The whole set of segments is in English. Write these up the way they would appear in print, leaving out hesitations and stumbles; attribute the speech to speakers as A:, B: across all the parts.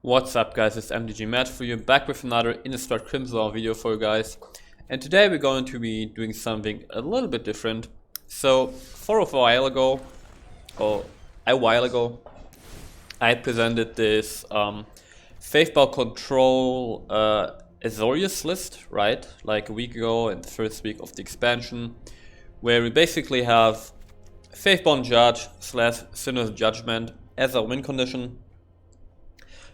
A: What's up guys, it's MTGMatt for you, back with another Innistrad Crimson video for you guys. And today we're going to be doing something a little bit different. So, a while ago, I presented this Faithball Control Azorius list, right? Like a week ago in the first week of the expansion, where we basically have Faithball Judge / Sinner's Judgment as our win condition.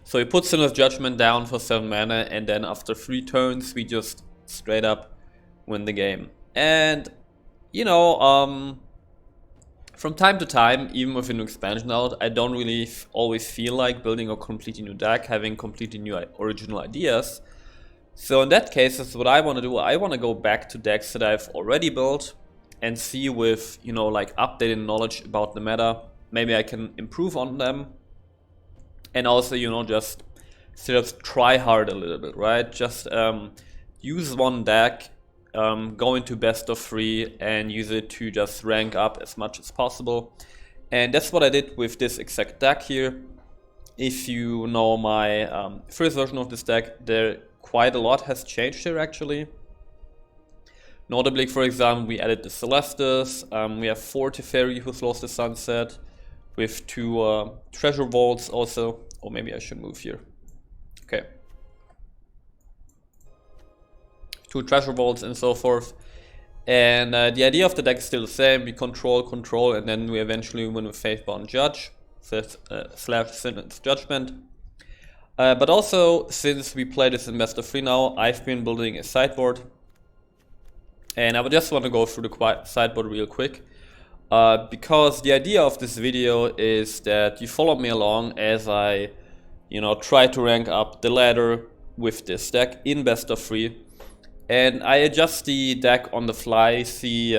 A: So we put Sinner's Judgment down for 7 mana, and then after 3 turns we just straight up win the game. And you know, from time to time, even with a new expansion out, I don't really always feel like building a completely new deck, having completely new original ideas. So in that case, that's what I want to do. I want to go back to decks that I've already built and see with, you know, like updated knowledge about the meta, maybe I can improve on them. And also, you know, just sort of try hard a little bit, right? Just use one deck, go into best of 3 and use it to just rank up as much as possible. And that's what I did with this exact deck here. If you know my first version of this deck, there quite a lot has changed here actually. Notably, for example, we added the Celestis, we have 4 Teferi who slows the sunset, with 2 treasure vaults also. Or maybe I should move here. Okay. 2 treasure vaults and so forth. And the idea of the deck is still the same. We control, and then we eventually win with Faithbound Judge / Sinner's Judgment. But also, since we play this in best of 3 now, I've been building a sideboard. And I would just want to go through the sideboard real quick. Because the idea of this video is that you follow me along as I, you know, try to rank up the ladder with this deck in best of 3. And I adjust the deck on the fly, see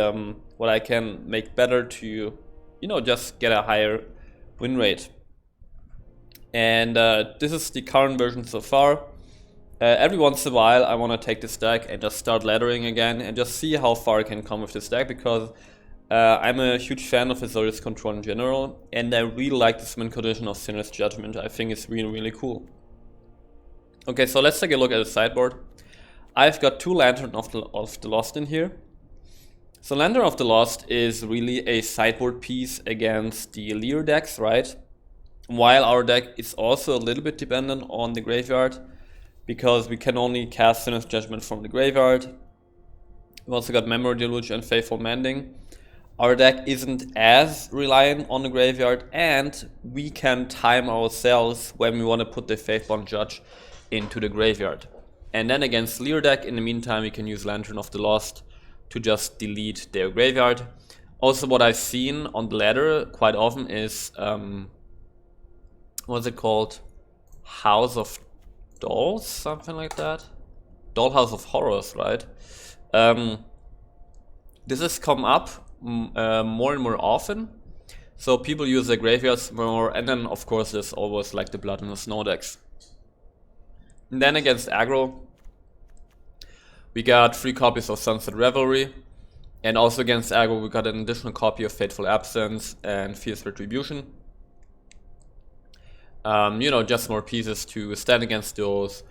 A: what I can make better to, you know, just get a higher win rate. And this is the current version so far. Every once in a while I want to take this deck and just start laddering again and just see how far I can come with this deck, because I'm a huge fan of Azorius Control in general, and I really like this win condition of Sinner's Judgment. I think it's really cool. Okay, so let's take a look at the sideboard. I've got 2 Lantern of the Lost in here. So Lantern of the Lost is really a sideboard piece against the Leer decks, right? While our deck is also a little bit dependent on the graveyard, because we can only cast Sinner's Judgment from the graveyard. We've also got Memory Deluge and Faithful Mending. Our deck isn't as reliant on the graveyard, and we can time ourselves when we want to put the Faithbound Judge into the graveyard. And then against Leer deck, in the meantime, we can use Lantern of the Lost to just delete their graveyard. Also, what I've seen on the ladder quite often is, what's it called? House of Dolls? Something like that? Dollhouse of Horrors, right? This has come up more and more often, so people use their graveyards more, and then of course there's always like the Blood and the Snow decks. And then against aggro, we got 3 copies of Sunset Revelry, and also against aggro we got an additional copy of Fateful Absence and Fierce Retribution. You know, just more pieces to stand against those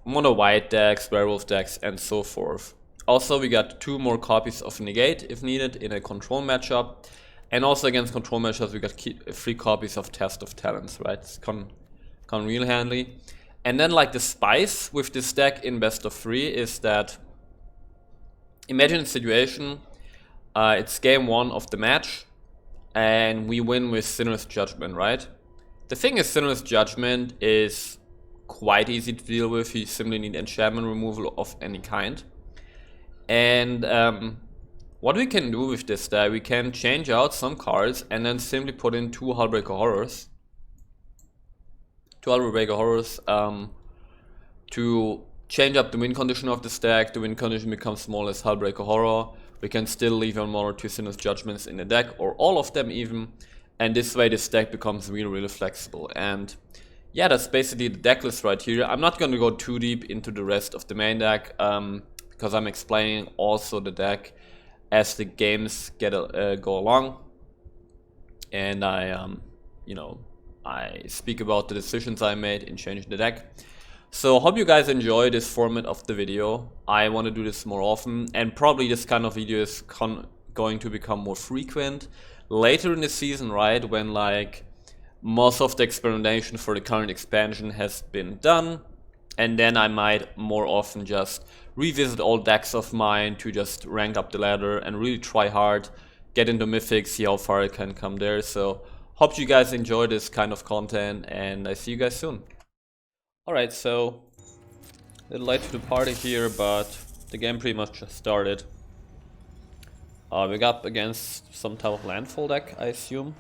A: mono white decks, werewolf decks, and so forth. Also, we got 2 more copies of Negate if needed in a control matchup. And also against control matchups, we got 3 copies of Test of Talents, right? It's come real handy. And then like the spice with this deck in best of 3 is that, imagine a situation, it's game 1 of the match, and we win with Sinner's Judgment, right? The thing is, Sinner's Judgment is quite easy to deal with. You simply need enchantment removal of any kind. And what we can do with this deck, we can change out some cards and then simply put in 2 Hullbreaker Horrors. 2 Hullbreaker Horrors to change up the win condition of this deck. The win condition becomes small as Hullbreaker Horror. We can still leave 1 or 2 Sinner's Judgments in the deck, or all of them even. And this way this deck becomes really flexible. And yeah, that's basically the deck list right here. I'm not going to go too deep into the rest of the main deck, because I'm explaining also the deck as the games go along, and I you know, I speak about the decisions I made in changing the deck. So hope you guys enjoy this format of the video. I want to do this more often, and probably this kind of video is going to become more frequent later in the season, right? When like most of the experimentation for the current expansion has been done, and then I might more often just revisit old decks of mine to just rank up the ladder and really try hard, get into Mythic, see how far I can come there. So hope you guys enjoy this kind of content, and I see you guys soon. Alright, so a little late to the party here, but the game pretty much just started. We got up against some type of landfall deck, I assume.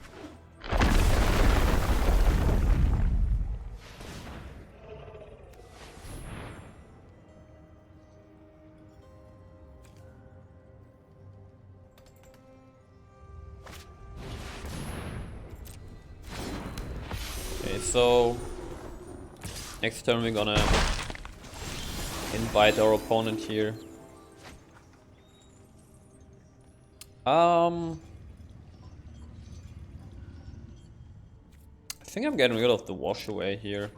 A: Okay, so next turn we're gonna invite our opponent here. I think I'm getting rid of the wash away here.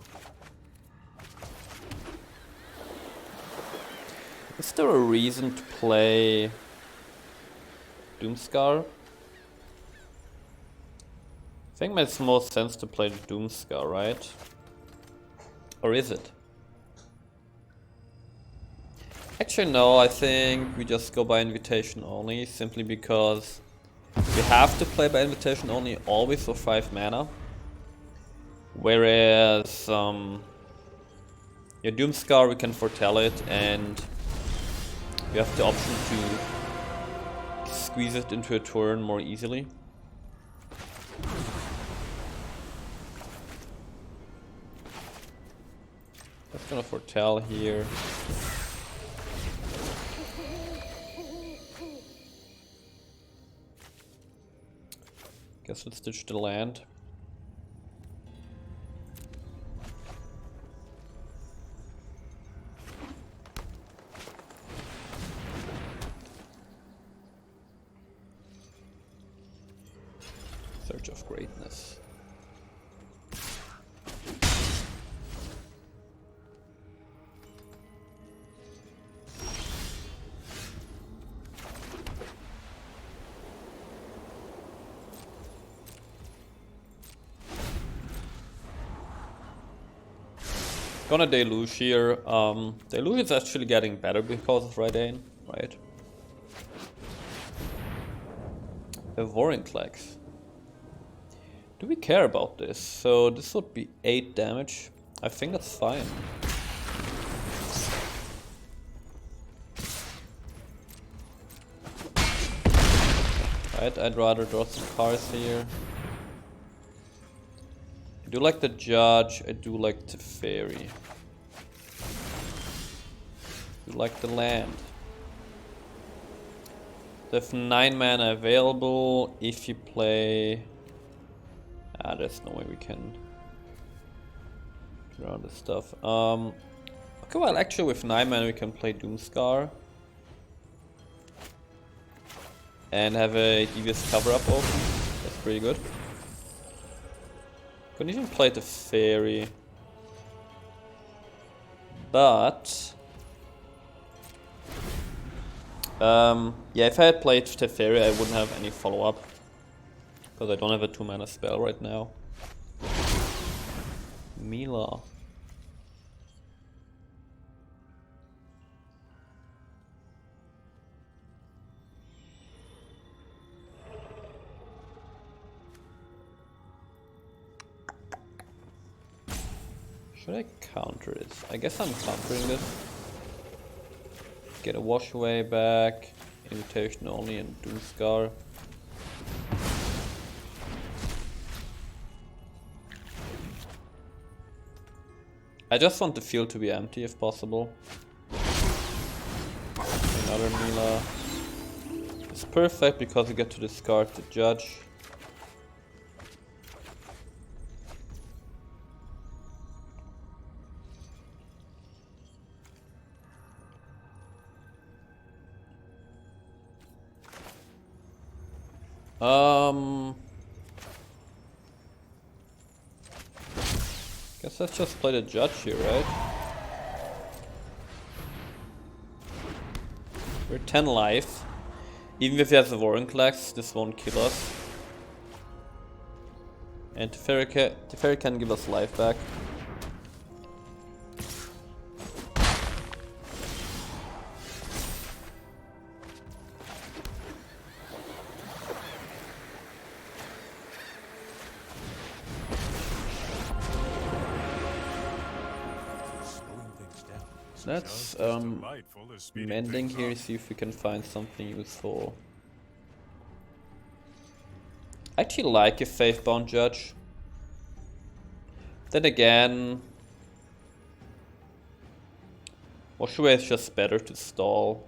A: Is there a reason to play Doomscar? I think it makes more sense to play Doomscar, right? Or is it? Actually no, I think we just go by invitation only, simply because we have to play by invitation only always for 5 mana. Whereas Doomscar we can foretell it, and we have the option to squeeze it into a turn more easily. That's gonna foretell here. Guess let's ditch the land. Search of Greatness. Gonna deluge here. Deluge is actually getting better because of Raidane, right? A Vorinclex. Do we care about this? So this would be 8 damage. I think that's fine. Right, I'd rather draw some cards here. I do like the Judge, I do like the Fairy. I do like the land. They have 9 mana available. If you play... there's no way we can draw this stuff. Okay, well actually with 9 mana we can play Doomscar. And have a Devious Cover-Up open. That's pretty good. Couldn't even play the Fairy. But... yeah, if I had played the Fairy I wouldn't have any follow-up. Because I don't have a 2 mana spell right now. Mila. Should I counter it? I guess I'm countering this. Get a Wash Away back, Invitation only, and Doomscar. I just want the field to be empty if possible. Another Mila. It's perfect because you get to discard the Judge. Guess let's just play the judge here, right? We're 10 life. Even if he has a Warring Class, this won't kill us. And Teferi can give us life back. Let's mending here, see if we can find something useful. I actually like a Faithbound Judge. Then again, Washaway is just better to stall.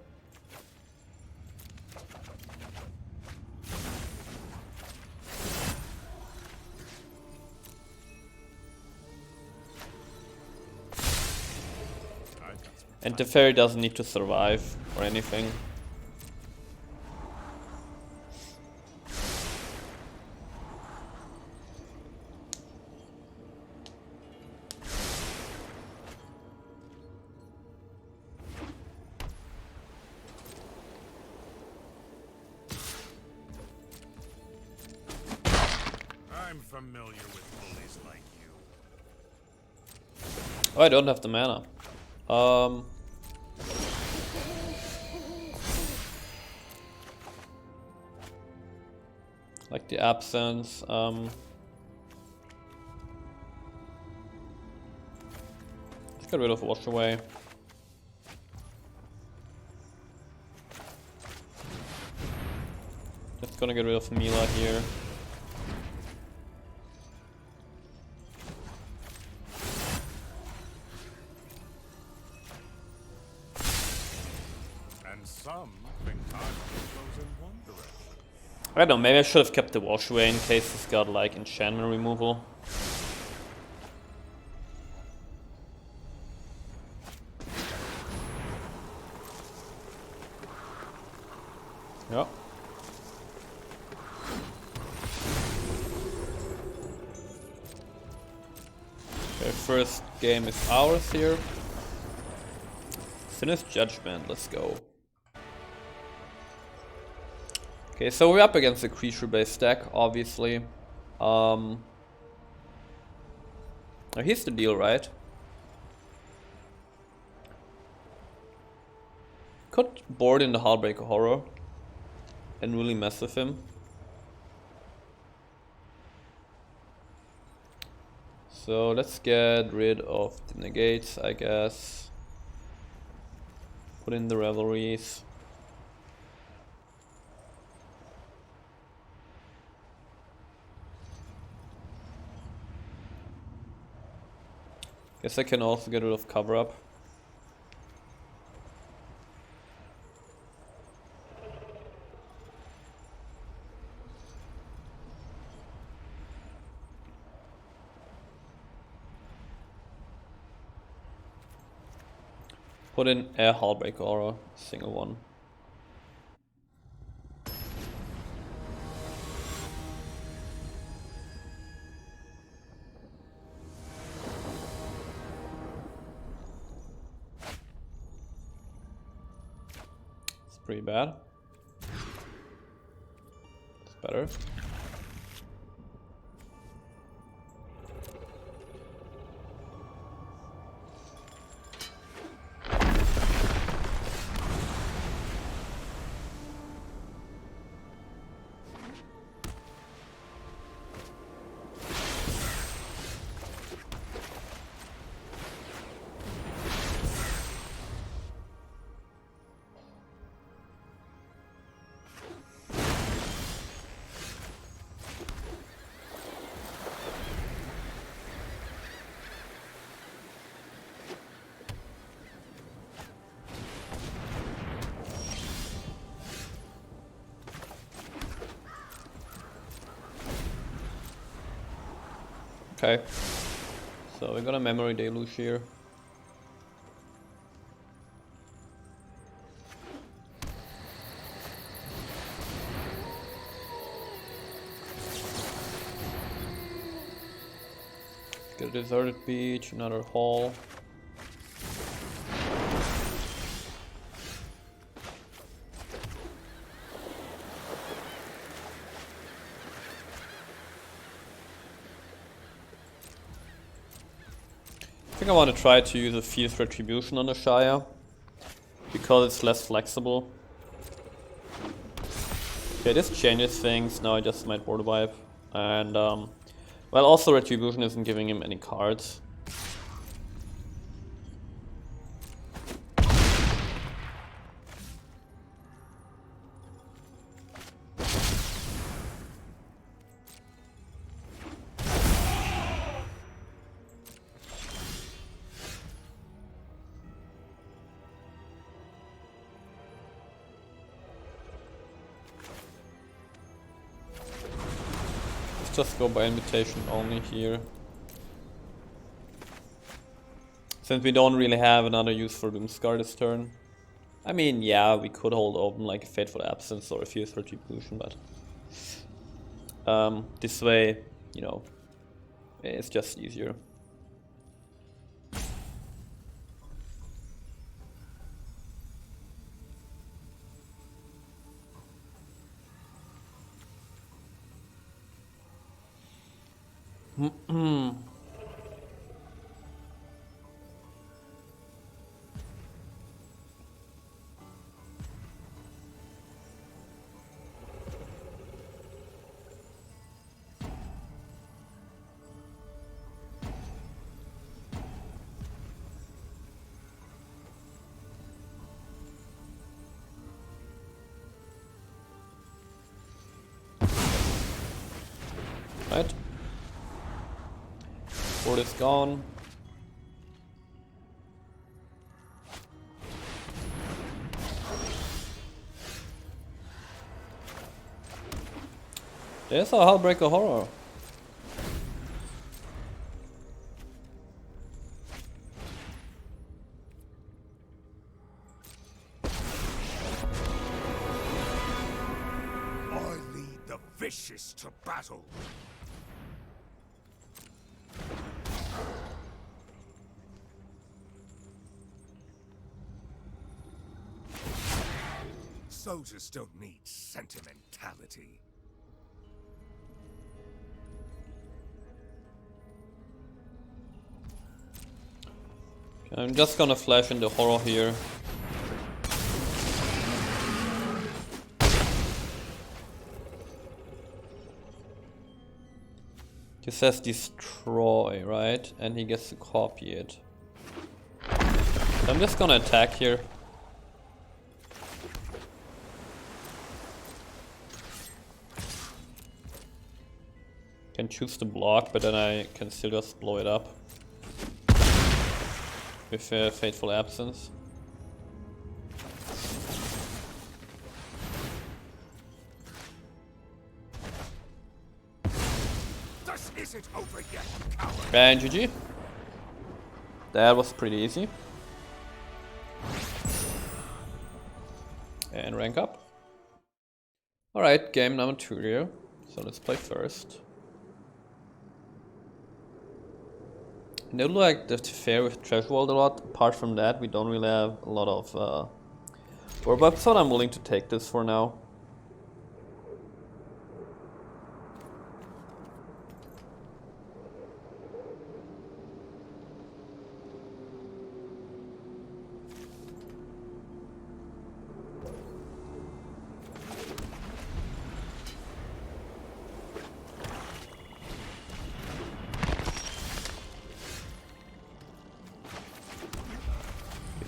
A: And the fairy doesn't need to survive or anything.
B: I'm familiar with bullies like you.
A: Oh, I don't have the mana. Like the absence. Let's get rid of Washaway. Just gonna get rid of Mila here.
B: Some think time goes in one direction.
A: I don't know, maybe I should have kept the Washaway in case he's got like enchantment removal. Yeah. Okay, first game is ours here. Finish Judgement, let's go. Okay, so we're up against a creature-based deck, obviously. Now here's the deal, right? Could board in the Heartbreaker Horror and really mess with him. So let's get rid of the negates, I guess. Put in the Revelries. Guess I can also get rid of Cover Up. Put in a Heartbreaker Aura, single one. Pretty bad. It's better. Okay, so we got a Memory Deluge here. Get a deserted beach, another hall. I think I want to try to use a fierce retribution on the Shire because it's less flexible. Okay, this changes things. Now I just might board wipe. And, well, also retribution isn't giving him any cards. Just go by invitation only here. Since we don't really have another use for Doomscar this turn. I mean, yeah, we could hold open like a Fateful Absence or a Fierce Retribution, but this way, you know, it's just easier. Right. Board is gone. There's a Hullbreaker Horror.
B: I lead the vicious to battle. Soldiers don't need sentimentality.
A: I'm just gonna flash in the horror here. He says destroy, right? And he gets to copy it. So I'm just gonna attack here. Can choose to block, but then I can still just blow it up with Fateful Absence.
B: This isn't over yet, coward.
A: And GG. That was pretty easy. And rank up. Alright, game number 2 here. So let's play first. And it looked like the fair with Treasure Vault a lot. Apart from that, we don't really have a lot of board wipes, so I'm willing to take this for now.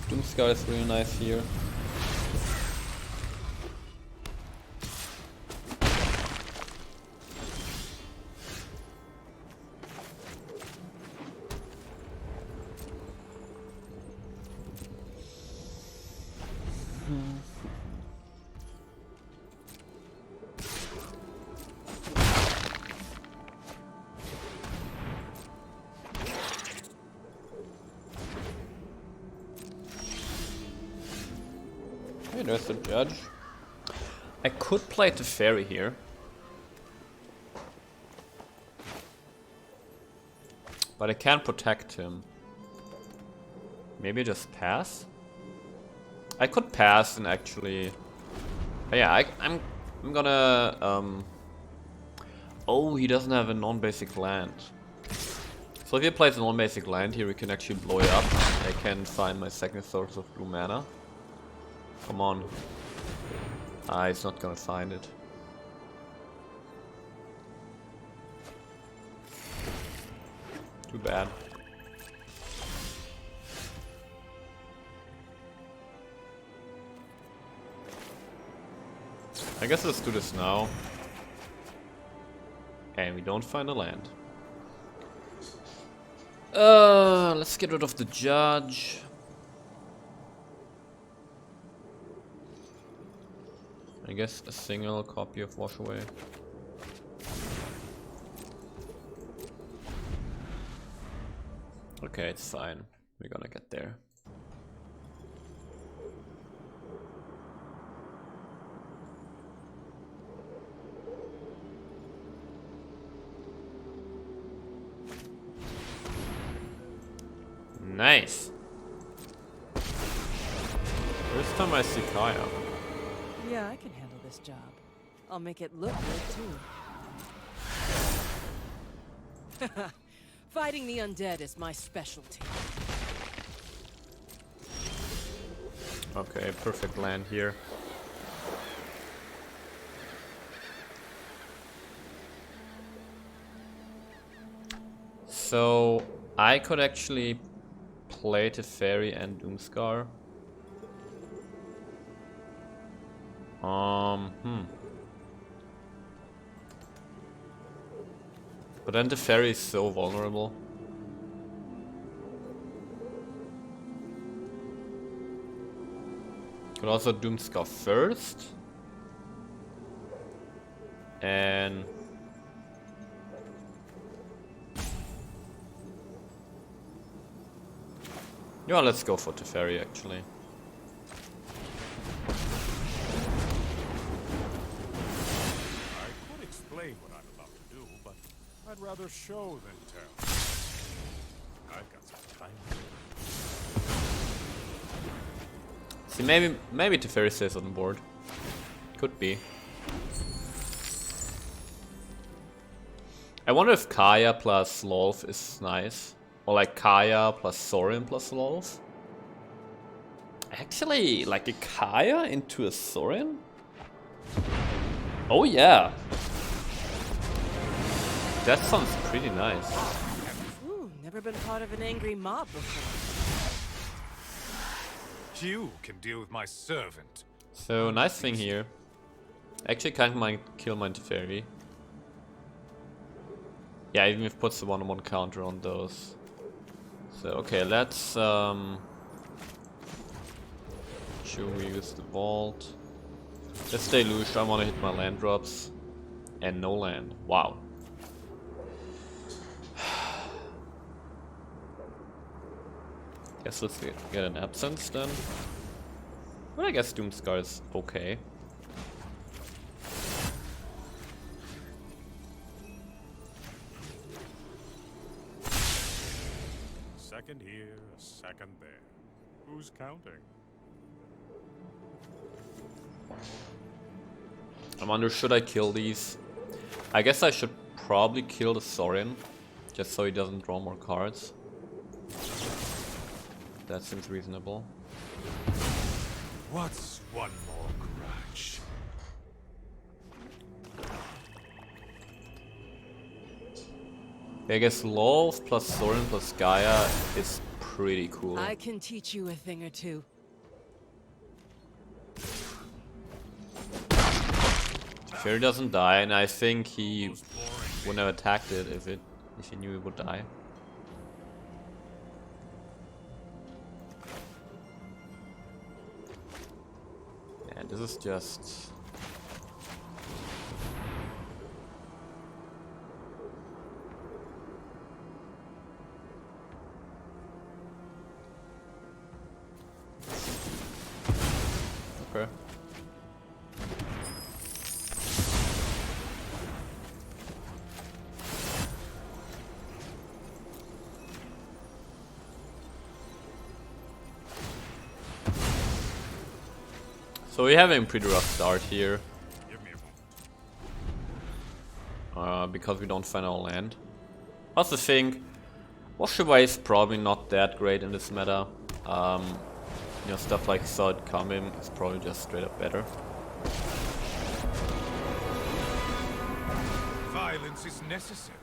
A: Doomscar is really nice here. Okay, there's the Judge. I could play the Fairy here. But I can't protect him. Maybe just pass? I could pass and actually... Oh, yeah, I'm gonna... Oh, he doesn't have a non-basic land. So if he plays a non-basic land here, we can actually blow it up. I can find my second source of blue mana. Come on. Ah, he's not gonna find it. Too bad. I guess let's do this now. And we don't find a land. Let's get rid of the judge. I guess a single copy of Wash Away. Okay, it's fine. We're gonna get there. Nice. First time I see Kaya.
C: Yeah, I can handle this job. I'll make it look good too. Fighting the undead is my specialty.
A: Okay, perfect land here. So I could actually play Teferi and Doomscar. But then Teferi is so vulnerable. Could also Doomscar first. And yeah, let's go for Teferi actually.
B: I could explain what I'm about to do, but I'd rather show than tell. I've got some time.
A: See, maybe Teferi stays on board. Could be. I wonder if Kaya plus Lolth is nice. Or like Kaya plus Sorin plus Lolth. Actually, like a Kaya into a Sorin? Oh yeah. That sounds pretty nice.
C: Ooh, never been part of an angry mob before.
B: You can deal with my servant.
A: So, nice thing here. Actually, can't mind kill my Teferi. Yeah, even if it puts the 1-on-1 counter on those. So, okay, let's should we use the vault? Let's stay loose. I want to hit my land drops. And no land. Wow. Guess let's get an absence then. But I guess Doomscar is okay.
B: Second here, a second there. Who's counting?
A: I wonder, should I kill these? I guess I should probably kill the Sorin, just so he doesn't draw more cards. That seems reasonable.
B: What's one more grudge?
A: I guess Lolth plus Sorin plus Gaia is pretty cool.
C: I can teach you a thing or two.
A: Teferi doesn't die, and I think he wouldn't have attacked it if he knew it would die. Yeah, this is just... Okay. So we're having a pretty rough start here.
B: Give me a moment.
A: Because we don't find our land. I also think Wash Away is probably not that great in this meta. You know, stuff like Solid Combim is probably just straight up better.
B: Violence is necessary.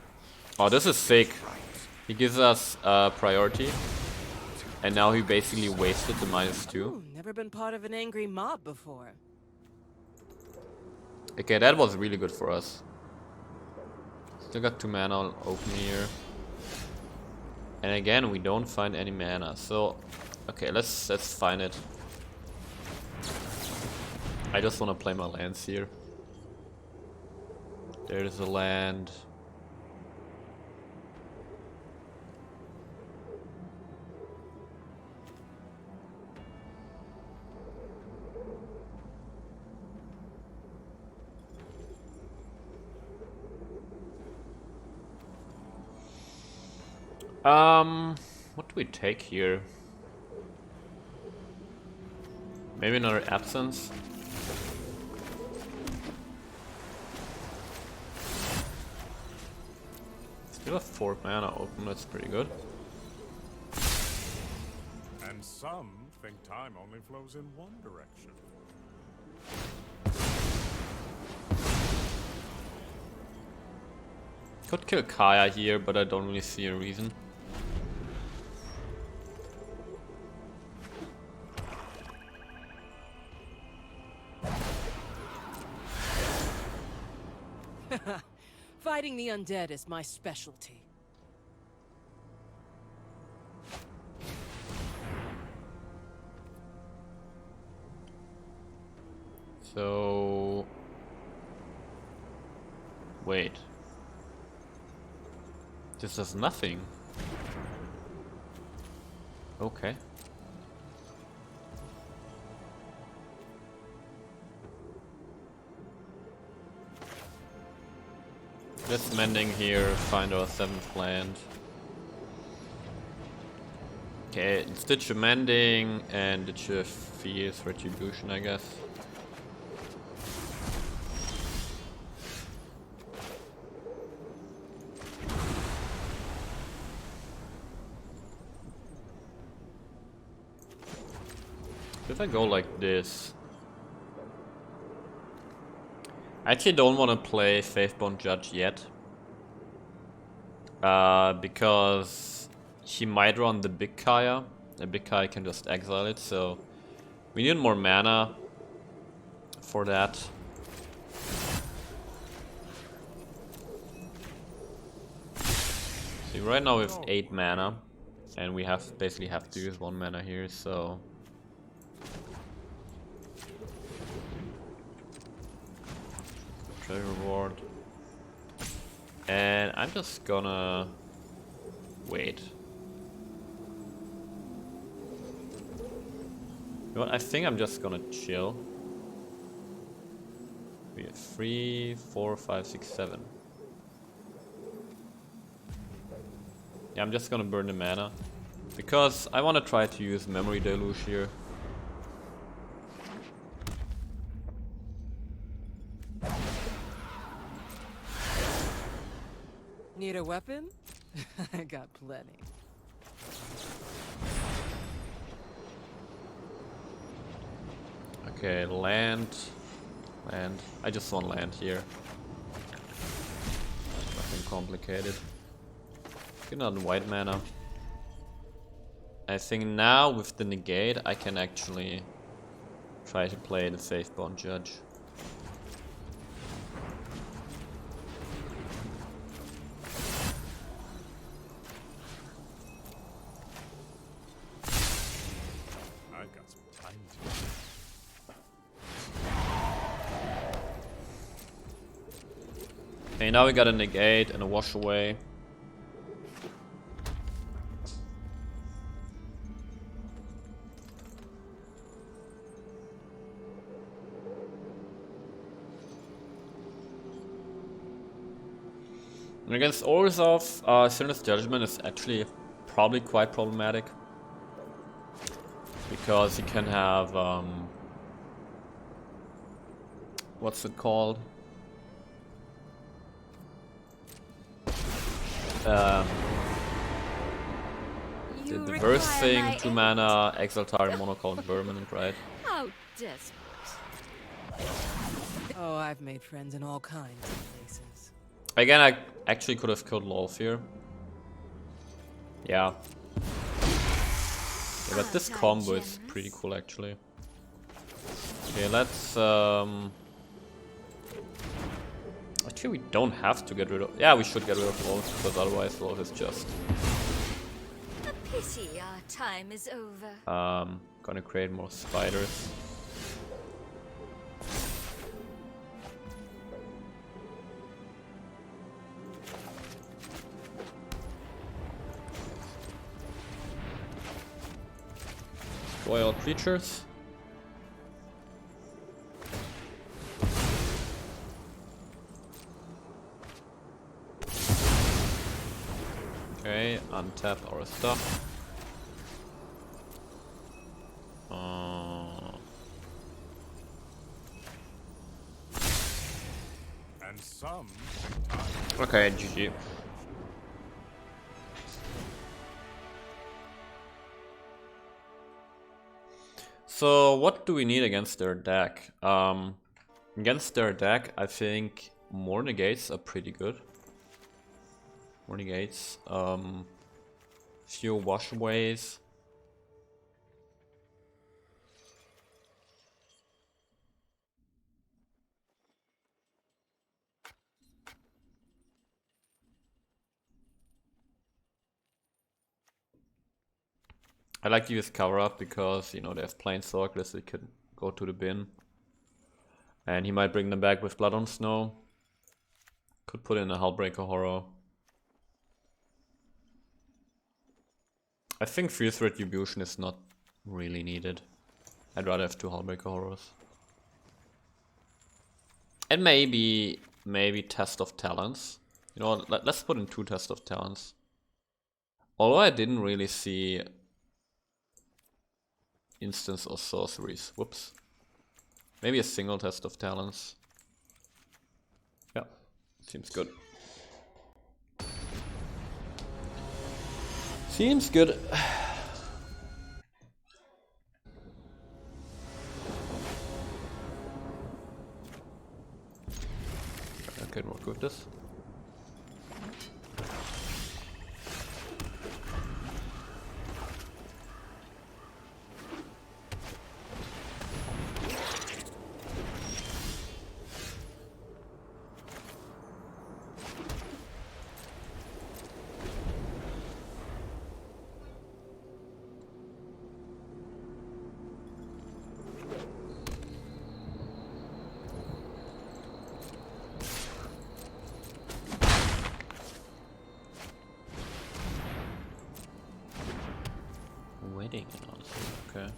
A: Oh, this is sick. He gives us priority. And now he basically wasted the -2.
C: Ooh, never been part of an angry mob before.
A: Okay, that was really good for us. Still got 2 mana open here. And again, we don't find any mana. So, okay, let's find it. I just want to play my lands here. There's a land. What do we take here? Maybe another Absence. Still have 4 mana open, that's pretty good.
B: And some think time only flows in one direction.
A: Could kill Kaya here, but I don't really see a reason.
C: Fighting the undead is my specialty.
A: So... Wait. This does nothing. Okay. Let's mending here, find our 7th land. Okay, let's ditch a mending and ditch a fierce retribution, I guess. If I go like this, I actually don't want to play Faithborn Judge yet, because he might run the big Kaya. The big Kaya can just exile it, so we need more mana for that. See, right now we have 8 mana, and we basically have to use 1 mana here, so. Treasure reward. And I'm just gonna wait. You know what? I think I'm just gonna chill. We have 3, 4, 5, 6, 7. Yeah, I'm just gonna burn the mana because I want to try to use Memory Deluge here.
C: Need a weapon? I got plenty.
A: Okay, land. I just want land here. Nothing complicated. Get another white mana. I think now with the negate I can actually try to play the Faithborn Judge. Okay, now we got a negate and a wash away. And against Orzhov, Sinner's Judgment is actually probably quite problematic. Because you can have what's it called? The diverse thing, 2 mana, Exaltar, Monocount, Vermin, right?
D: How desperate.
C: Oh, I've made friends in all kinds of places.
A: Again, I actually could have killed Lolf here. Yeah. Yeah, but this combo is pretty cool actually. Okay, let's actually we don't have to get rid of, yeah, we should get rid of Lolf, because otherwise Lolf is just
D: A pity our time is over.
A: gonna create more spiders. Destroy all creatures. Okay, untap our stuff.
B: And some
A: Okay, GG. So what do we need against their deck? Against their deck, I think more negates are pretty good. More negates, few washaways. I like to use cover up because, you know, they have planeswalkers, they could go to the bin. And he might bring them back with Blood on Snow. Could put in a Hullbreaker Horror. I think Fierce Retribution is not really needed. I'd rather have 2 Hullbreaker Horrors. And maybe Test of Talents. You know, let's put in 2 Test of Talents. Although I didn't really see instance or sorceries. Whoops. Maybe a single Test of Talents. Yeah, seems good. Seems good. I can work with this. Wedding announcement, okay.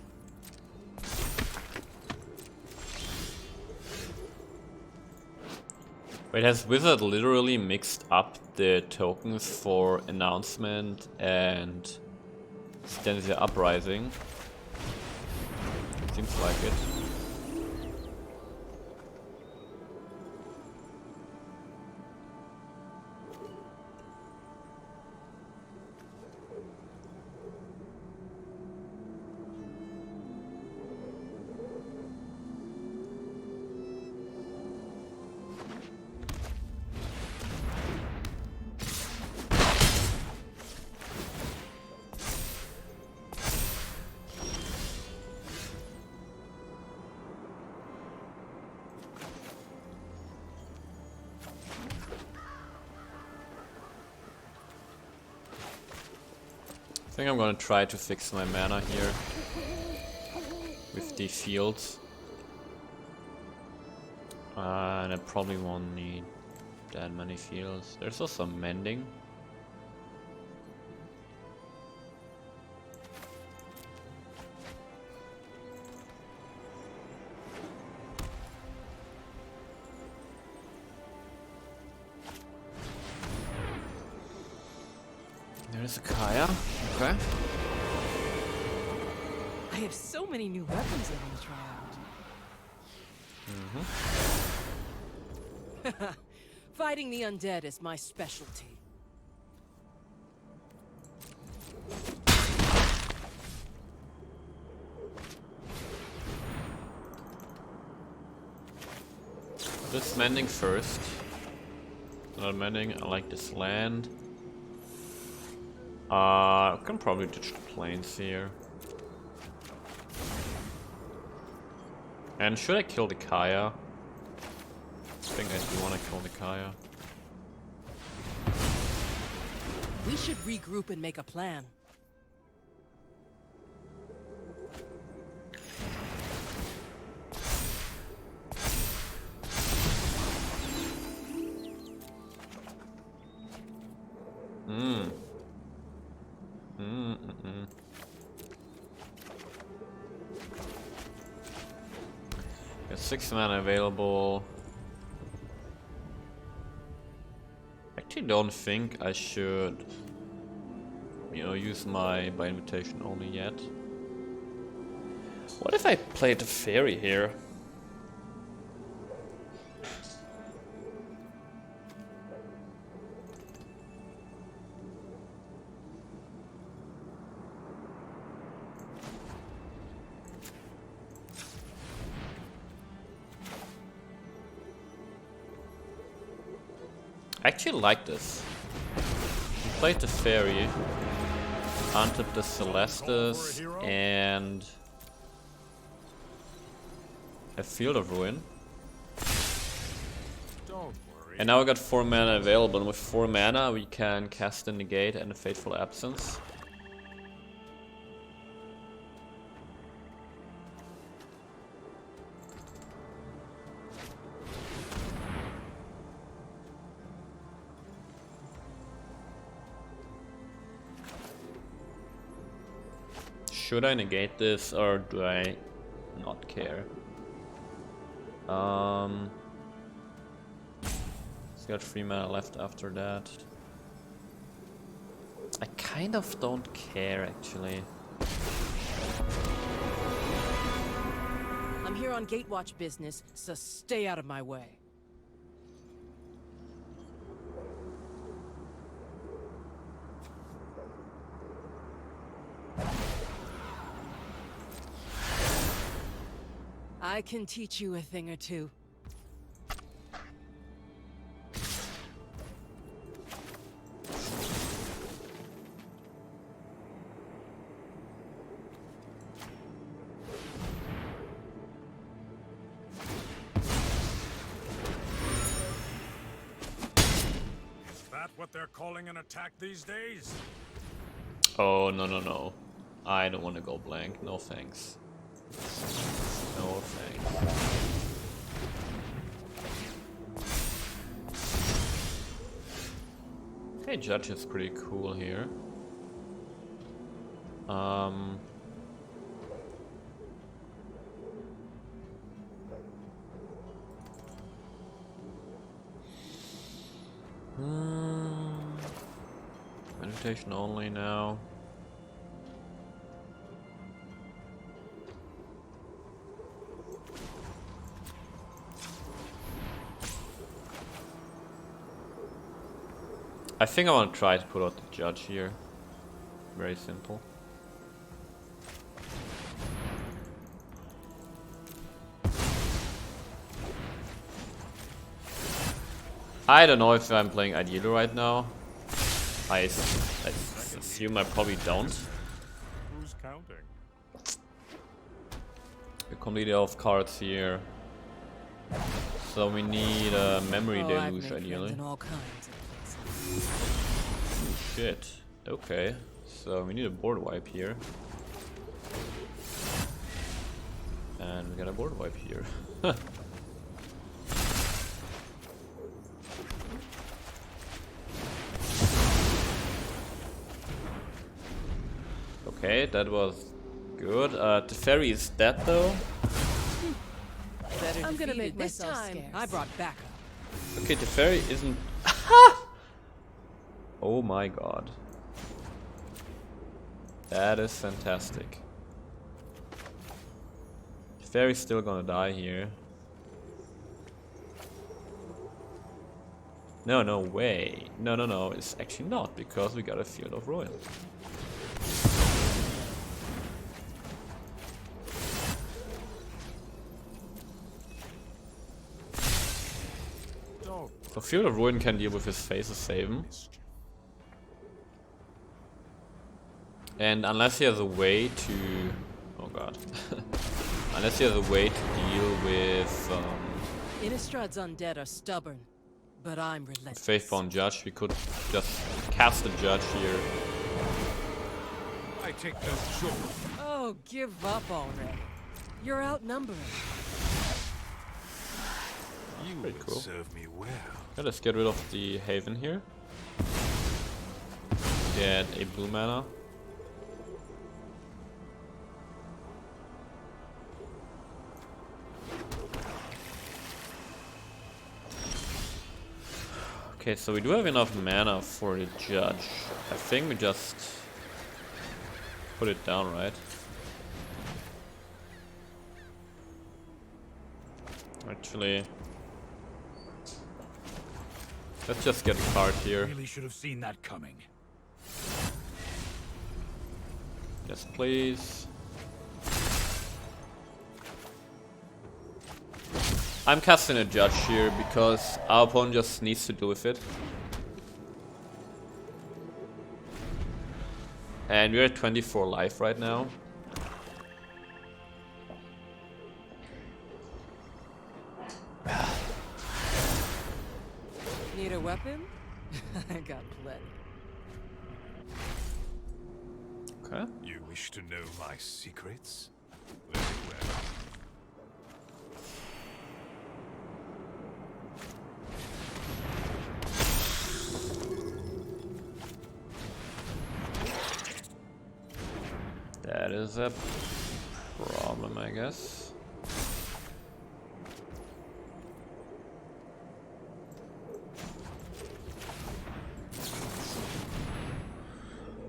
A: Wait, has Wizard literally mixed up the tokens for announcement and Stanzia Uprising? Seems like it. I think I'm gonna try to fix my mana here with the fields. And I probably won't need that many fields. There's also mending. There's a Kaya. Okay.
C: I have so many new weapons I want to try out.
A: Mm-hmm.
C: Fighting the undead is my specialty.
A: This mending first. Not mending, I like this land. I can probably ditch the plains here. And should I kill the Kaya? I think I do want to kill the Kaya.
C: We should regroup and make a plan.
A: Got 6 mana available. Actually don't think I should, you know, use my by invitation only yet. What if I played the fairy here? I actually like this. We played the fairy, hunted the Celestis, and a Field of Ruin.
B: Don't worry.
A: And now we got 4 mana available, and with 4 mana we can cast the Negate and the Fateful Absence. Should I negate this or do I not care? It's got 3 mana left after that. I kind of don't care actually.
C: I'm here on Gatewatch business, so stay out of my way. I can teach you a thing or two.
B: Is that what they're calling an attack these days?
A: Oh no no no. I don't want to go blank, no thanks. No thanks. Okay, Judge is pretty cool here. Meditation only now. I think I want to try to put out the Judge here. Very simple. I don't know if I'm playing ideally right now. I assume I probably don't.
B: Who's counting?
A: We're completely off cards here. So we need a memory deluge ideally.
C: In all kinds of places.
A: Shit. Okay. So we need a board wipe here. And we got a board wipe here. Okay, that was good. The fairy is dead though.
C: I'm gonna make myself scarce. I brought backup.
A: Okay, the fairy isn't. Oh my god. That is fantastic. The fairy's still gonna die here. No, no way. No, no, no. It's actually not, because we got a Field of Ruin. So Field of Ruin can deal with his Face's Saving. And unless he has a way to... Oh god. Unless he has a way to deal with...
C: Innistrad's undead are stubborn, but I'm relentless.
A: Faithbound Judge, we could just cast the Judge here.
B: I take no short.
C: Oh, give up already. You're outnumbered.
B: You
A: Pretty
B: will
A: cool.
B: serve me well.
A: Okay, let's get rid of the Haven here. Get a blue mana. Okay, so we do have enough mana for the Judge. I think we just put it down, right? Actually, let's just get a card here.
B: Really should have seen that coming.
A: Yes, please. I'm casting a Judge here because our opponent just needs to deal with it. And we're at 24 life right now.
C: Need a weapon? I got plenty.
A: Okay.
B: You wish to know my secrets? Very well.
A: That is a problem, I guess.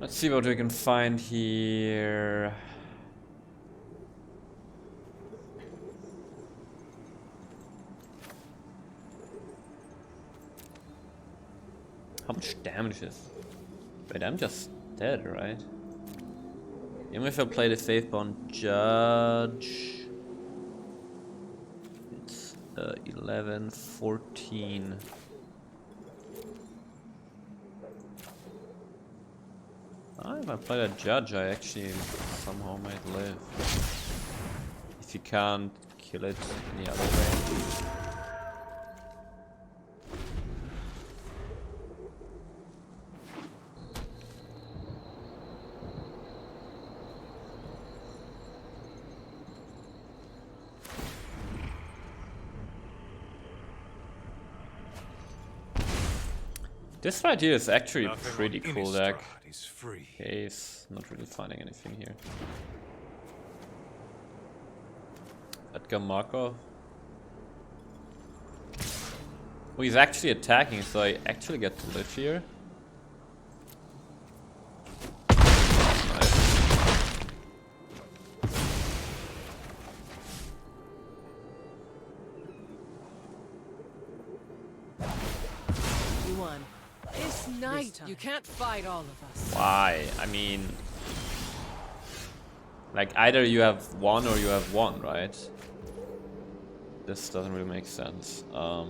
A: Let's see what we can find here. How much damage is? Wait, I'm just dead, right? Even if I play the Faithbound Judge, it's 11, 14. If I play that Judge, I actually somehow might live. If you can't kill it any other way. This right here is actually a pretty cool deck. Okay, he's not really finding anything here. Edgar Markov. Oh, he's actually attacking, so I actually get to live here. Nice.
C: You won. This night, you can't fight all of us.
A: Why? I mean, like either you have one or you have one, right? This doesn't really make sense. Okay,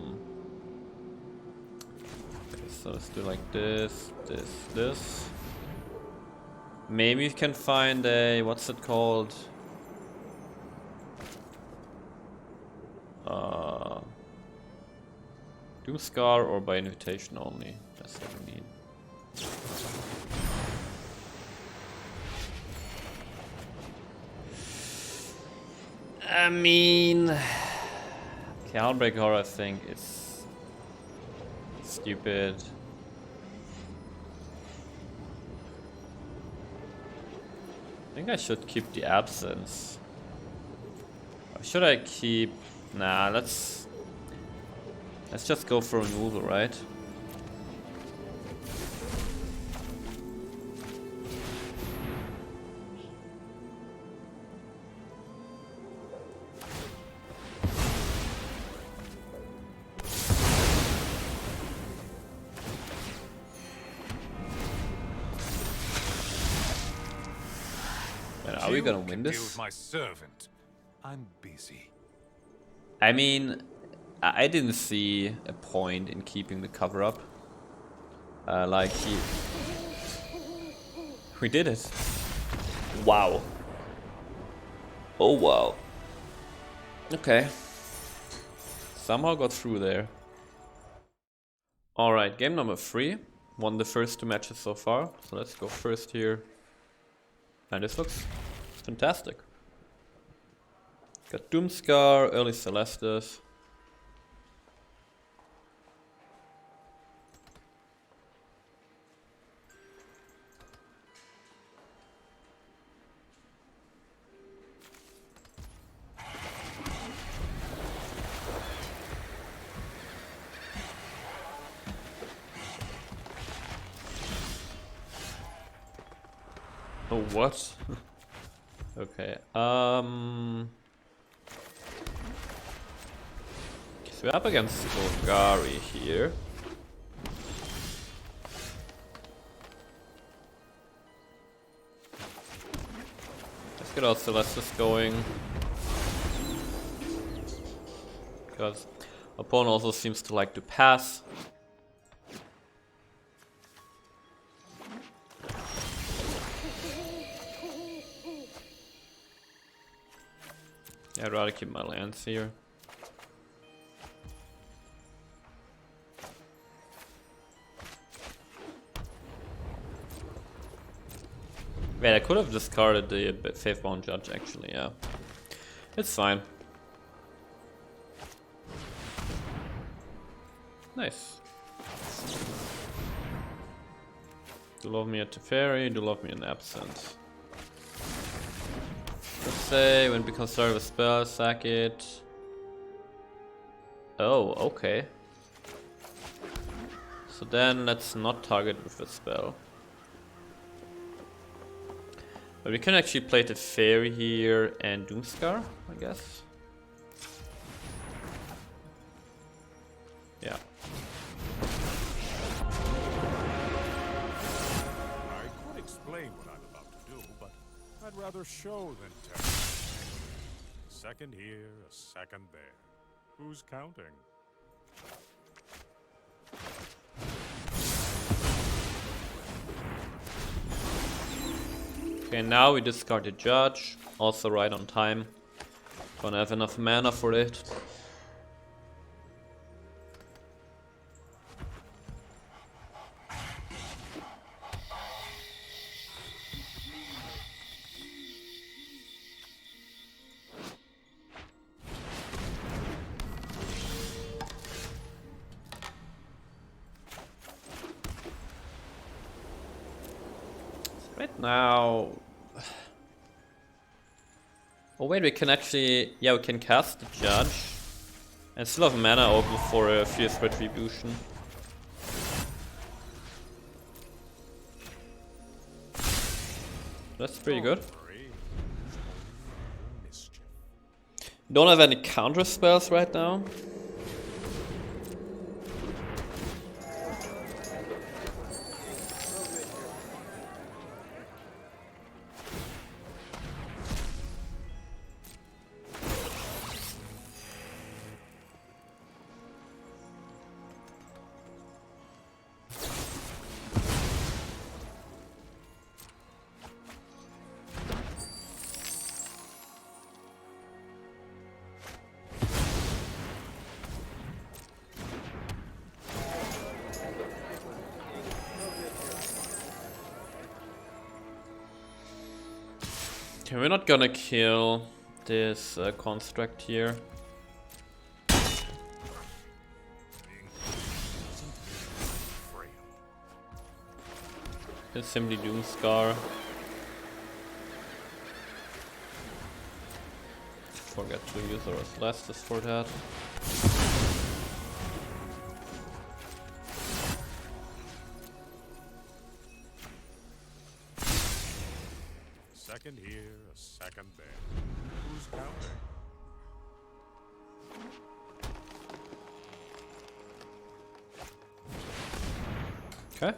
A: so let's do like this, this. Maybe you can find a, what's it called? Doomscar or by invitation only. That's what we need. I mean, okay, Outbreak Horror I think is stupid. I think I should keep the Absence. Or should I keep... Nah, let's just go for removal, right? we
B: You
A: gonna win
B: can deal
A: this?
B: with my servant. I'm busy.
A: I mean, I didn't see a point in keeping the cover up. Like we did it. Wow. Oh wow. Okay. Somehow got through there. Alright, game number 3. Won the first 2 matches so far. So let's go first here. And this looks fantastic. Got Doomscar, early Celestus. Oh, what? Okay, so we're up against Golgari here. Let's get our Celestus going. Because opponent also seems to like to pass. Yeah, I'd rather keep my lands here. Wait, I could have discarded the Faithbound Judge actually, yeah. It's fine. Nice. Do love me at Teferi, do love me in Absence. Let's say when it becomes start of a spell, sack it. Oh, okay. So then let's not target with a spell. But we can actually play the Fairy here and Doomscar, I guess. Yeah.
B: I could explain what I'm about to do, but I'd rather show than tell. A second here, a second there. Who's counting?
A: Okay, now we discard the Judge, also right on time. Don't have enough mana for it. Right now... Oh wait, we can actually... Yeah, we can cast the Judge. And still have mana open for a Fierce Retribution. That's pretty good. Don't have any counter spells right now. Okay, we're not gonna kill this construct here. Just simply Doomscar. Forget to use our Celestus for that.
B: Second here, a second there. Who's counting?
A: Okay.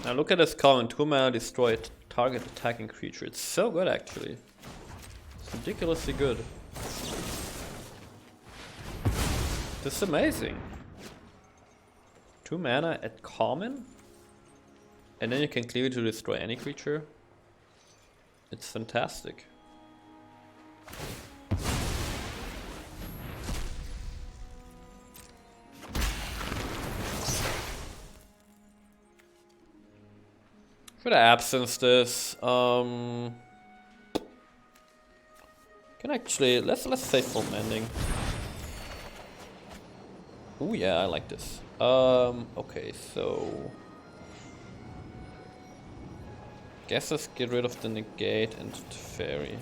A: Now look at this comment, 2 mana destroy target attacking creature. It's so good actually. It's ridiculously good. This is amazing. 2 mana at common? And then you can cleave it to destroy any creature. It's fantastic. Should I absence this? Can actually let's say full mending. Oh yeah, I like this. Okay, so guess let's get rid of the negate and the fairy.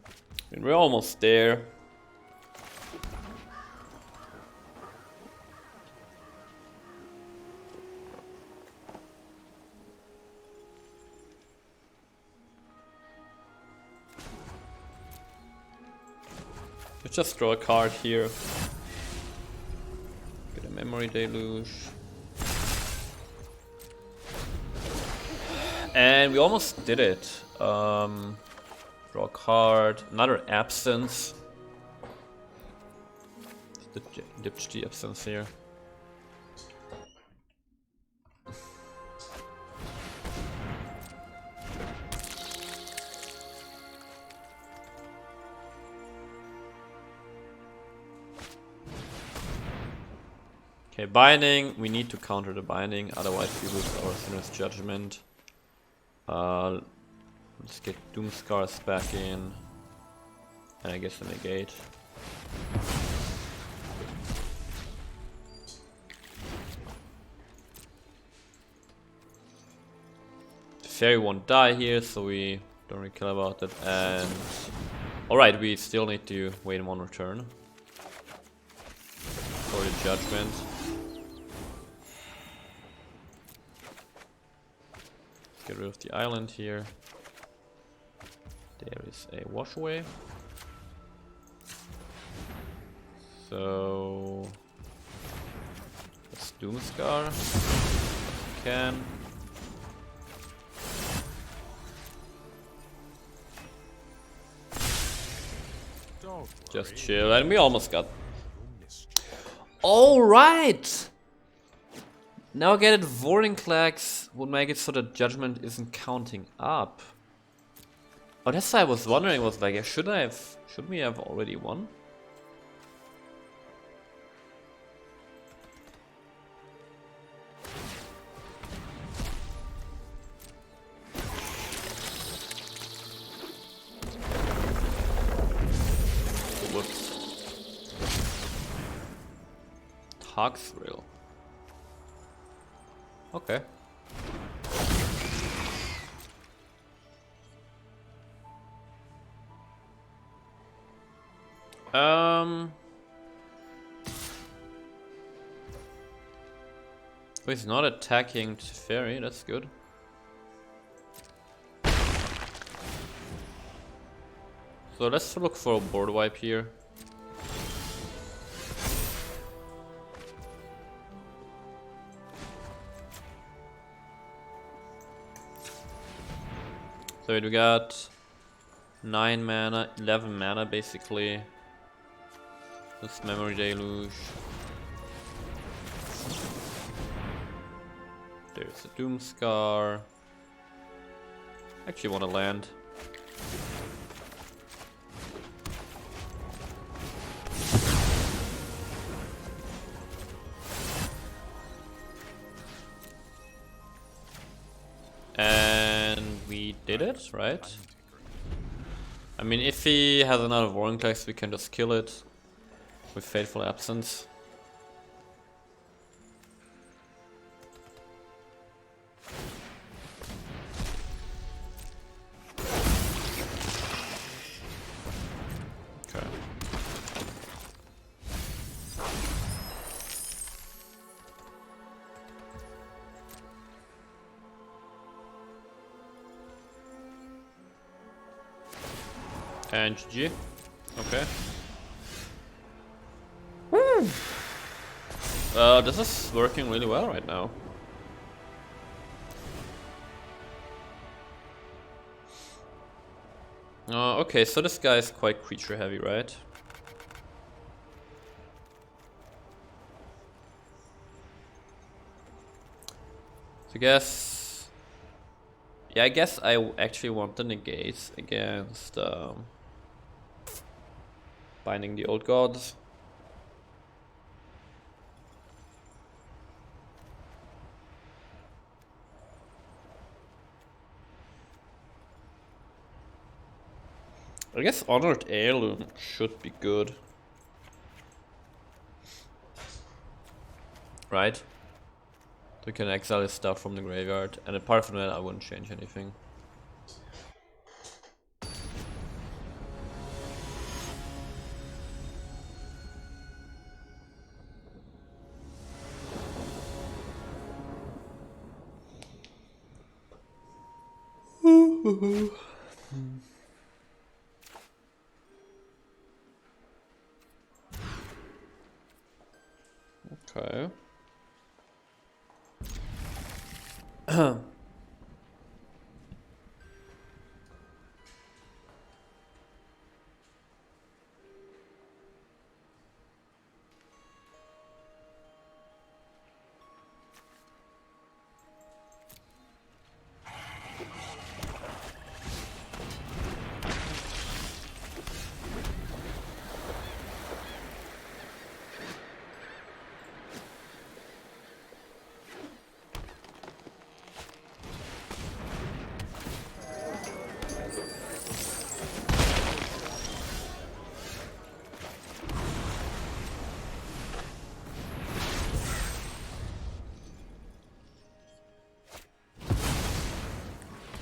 A: I mean, we're almost there. Let's just draw a card here. Get a memory deluge. And we almost did it. Draw a card, another absence. Ditch the absence here. Okay, binding. We need to counter the binding, otherwise we lose our Sinner's Judgment. Let's get Doomscars back in, and I guess the negate. The fairy won't die here, so we don't really care about it. And alright, we still need to wait 1 return for the Judgment. Get rid of the island here. There is a wash away. So let's Doomscar. Can. Just chill, and we almost got. All right. Now get it. Vorinclex would make it so that Judgment isn't counting up. Oh, that's why I was wondering. Was like, should we have already won? Whoops. Toxrill. Okay. Oh, he's not attacking Teferi, that's good. So let's look for a board wipe here. So we got 9 mana, 11 mana basically. This memory deluge. There's a Doomscar. Actually want to land. And we did it, right? I mean, if he has another Vorinclex, we can just kill it with Fateful Absence. Okay. And GG. Okay. Woo! This is working really well right now. Okay, so this guy is quite creature heavy, right? So I guess... Yeah, I guess I actually want the negates against Binding the Old Gods. I guess Honored Heirloom should be good. Right? We can exile his stuff from the graveyard, and apart from that I wouldn't change anything. Okay.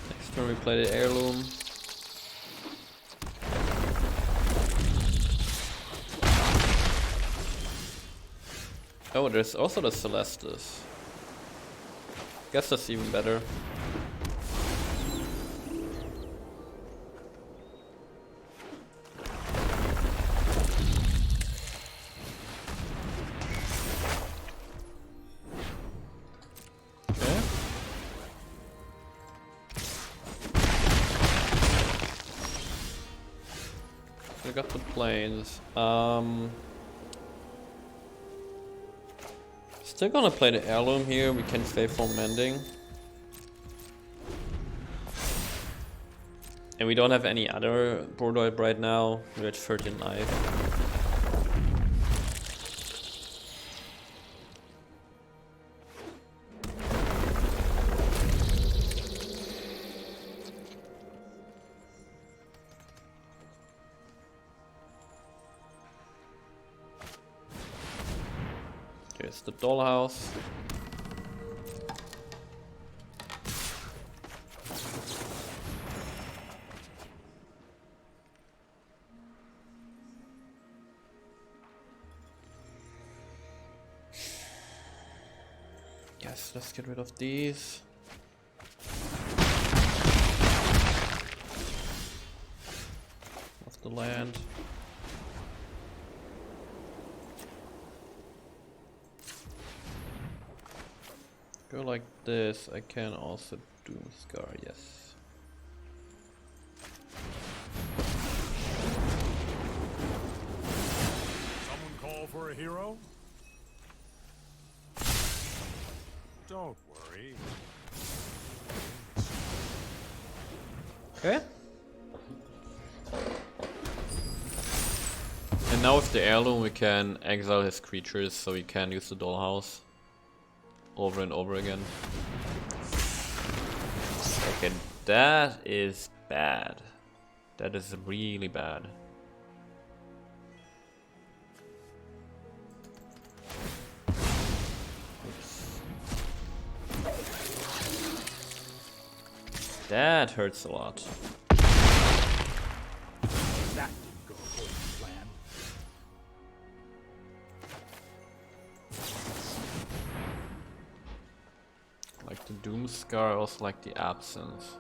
A: Next turn we play the Heirloom. Oh, there's also the Celestis. Guess that's even better. Okay. We got the planes. Still gonna play the Heirloom here. We can Faithful Mending. And we don't have any other Bordoid right now. We're at 13 life. Here's the Dollhouse. Yes, let's get rid of these. Of the land. Go like this. I can also Doomscar, yes.
B: Someone call for a hero? Don't worry.
A: Okay. And now with the Heirloom we can exile his creatures so he can use the Dollhouse over and over again. Okay, that is bad. That is really bad. Oops. That hurts a lot.
B: That didn't go according to plan.
A: Like the Doomscar, also like the Absence.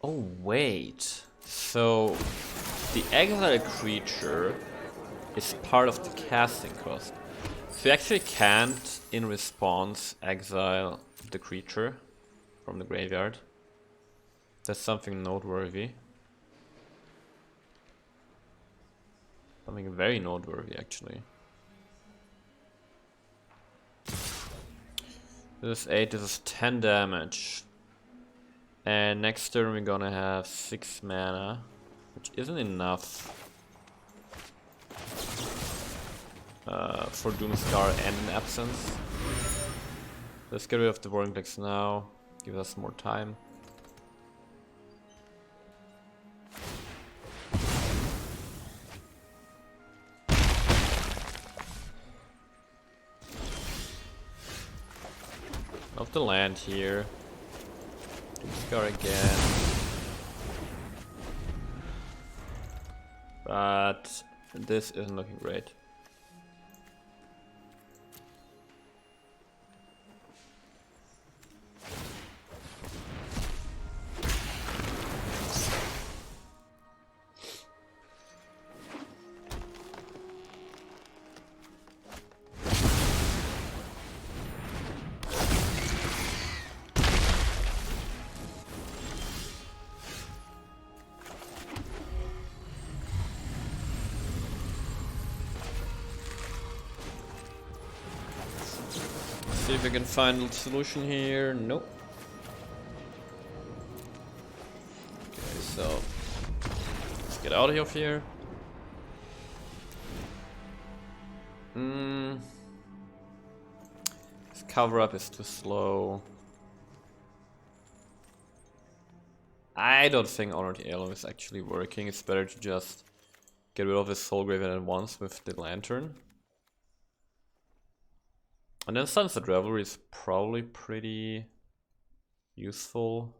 A: Oh wait, so the exiled creature is part of the casting cost. So you actually can't, in response, exile the creature from the graveyard. That's something noteworthy. Something very noteworthy, actually. This is 8, this is 10 damage. And next turn we're gonna have 6 mana, which isn't enough for Doomscar and an absence. Let's get rid of the Warring Clicks now, give us more time. Of the land here. Doomscar again. But this isn't looking great. See if we can find a solution here. Nope. Okay, so let's get out of here. This cover up is too slow. I don't think Honored Heirloom is actually working. It's better to just get rid of his Soul Graveyard at once with the Lantern. And then Sunset Revelry is probably pretty useful.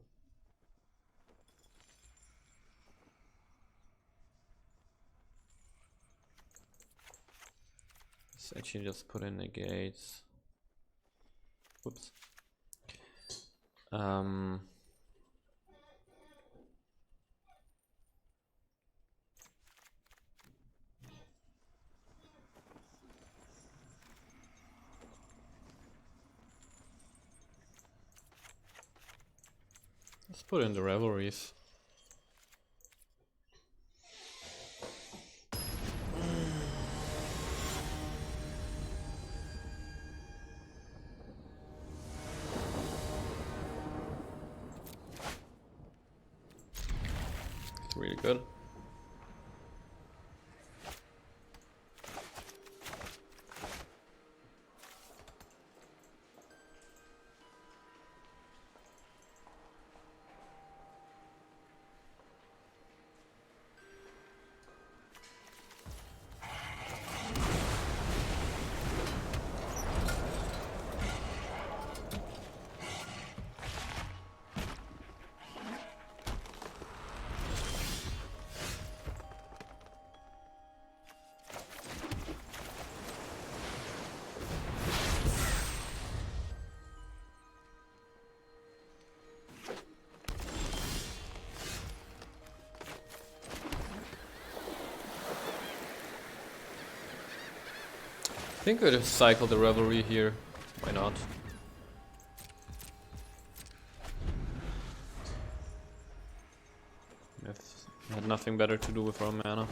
A: Let's actually just put in negates. Whoops. Let's put in the Revelries. It's really good. I think we'll just cycle the Revelry here. Why not? If we had nothing better to do with our mana.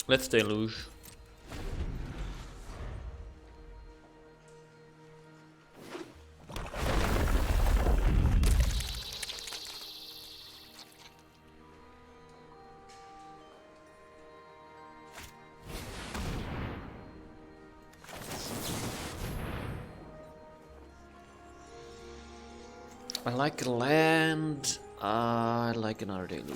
A: Let's deluge. I like land. I like another deluge.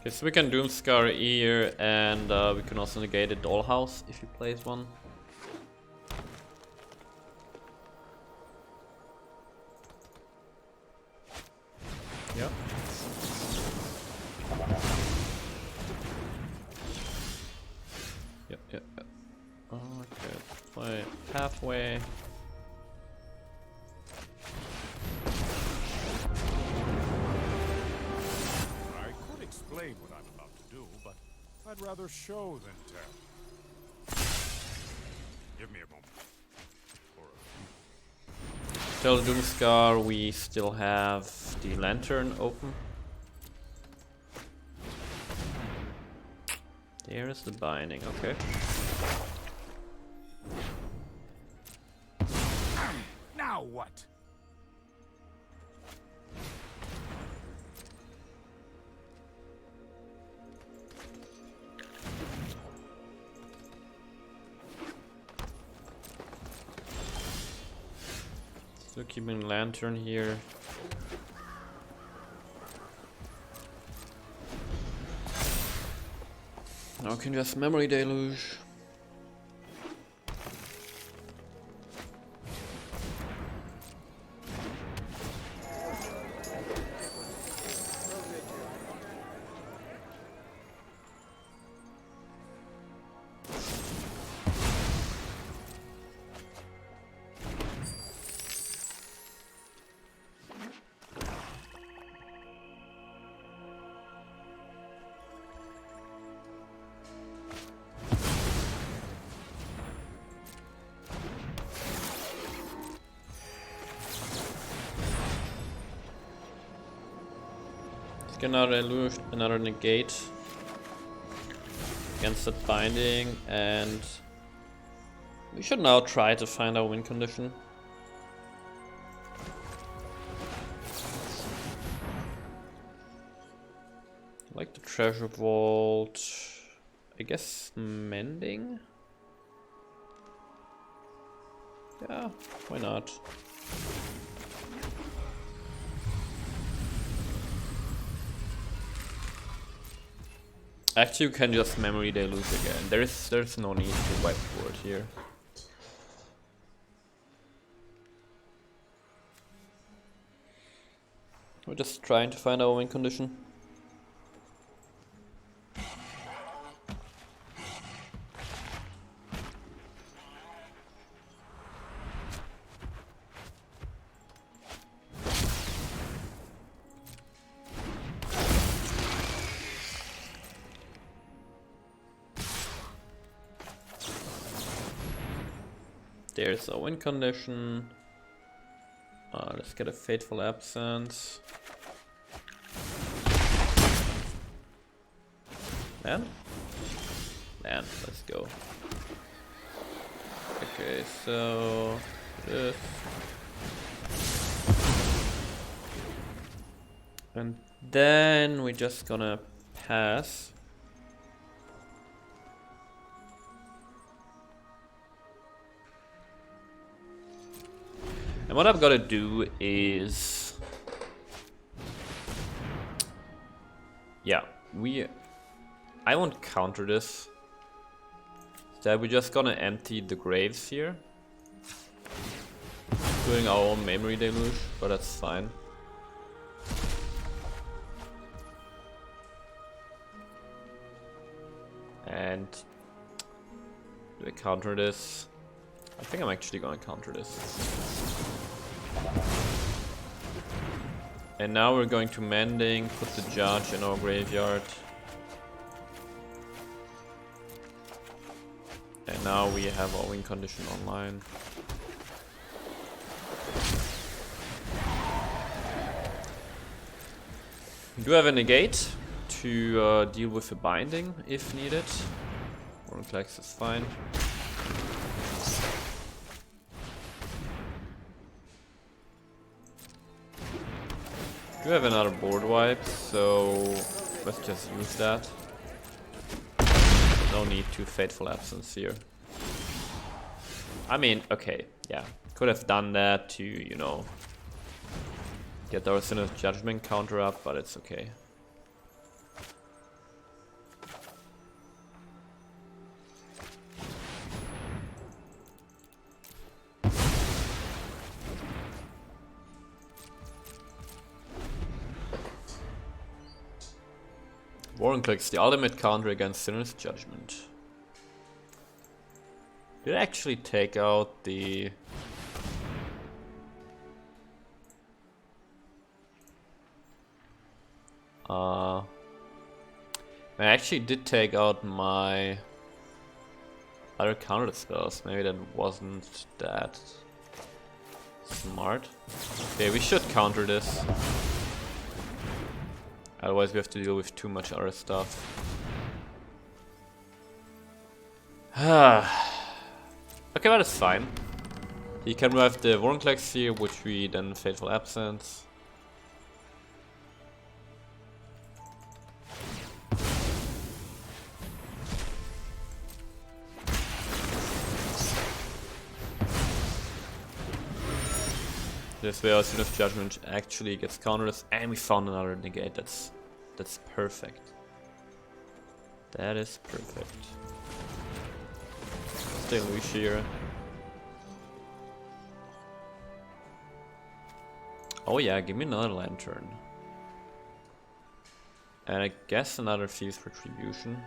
A: Okay, so we can Doomscar here, and we can also negate a Dollhouse if he plays one.
E: Yep.
A: Yep. Okay, play halfway.
B: I could explain what I'm about to do, but I'd rather show than tell. Give me a moment. Or a few.
A: Still Doomscar, we still have the Lantern open. There's the binding, okay.
B: Now what?
A: Still keeping Lantern here. Now can just Memory Deluge. Get another illusion, another negate against that binding, and we should now try to find our win condition. Like the treasure vault, I guess mending? Yeah, why not? Actually, you can just Memory Deluge again. There's no need to wipe board here. We're just trying to find our win condition. There's a win condition. Let's get a Fateful Absence. Man, let's go. Okay, so this. And then we're just gonna pass. And what I've got to do is, yeah, I won't counter this. Instead, we're just gonna empty the graves here, doing our own Memory Deluge, but that's fine. And do I counter this? I think I'm actually gonna counter this. And now we're going to Mending, put the Judge in our graveyard. And now we have our win condition online. We do have a negate to deal with a binding if needed. Oraclex is fine. We do have another board wipe, so let's just use that. No need to Fateful Absence here. I mean, okay, yeah, could have done that to, you know, get our Sinner's Judgment counter up, but it's okay. Warren clicks the ultimate counter against Sinner's Judgment. Did I actually take out the... I actually did take out my other counter spells. Maybe that wasn't that smart. Okay, we should counter this. Otherwise we have to deal with too much other stuff. Okay, but it's fine. He can revive the Warnclax here, which we then Fateful Absence. This way our Sinner's Judgment actually gets countered, and we found another negate. That's perfect. That is perfect. Stay loose here. Oh yeah, give me another lantern. And I guess another Thieves Retribution.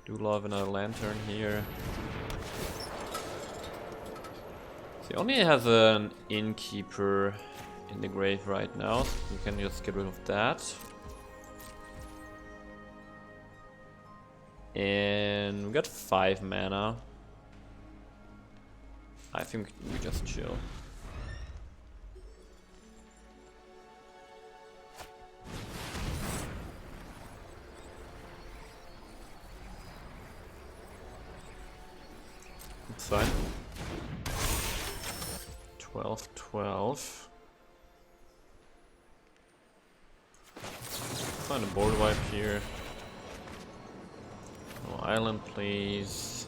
A: Do love another lantern here. He only has an Innkeeper in the grave right now, so we can just get rid of that. And we got 5 mana. I think we just chill. It's fine. 12-12. Find a board wipe here. No island, please.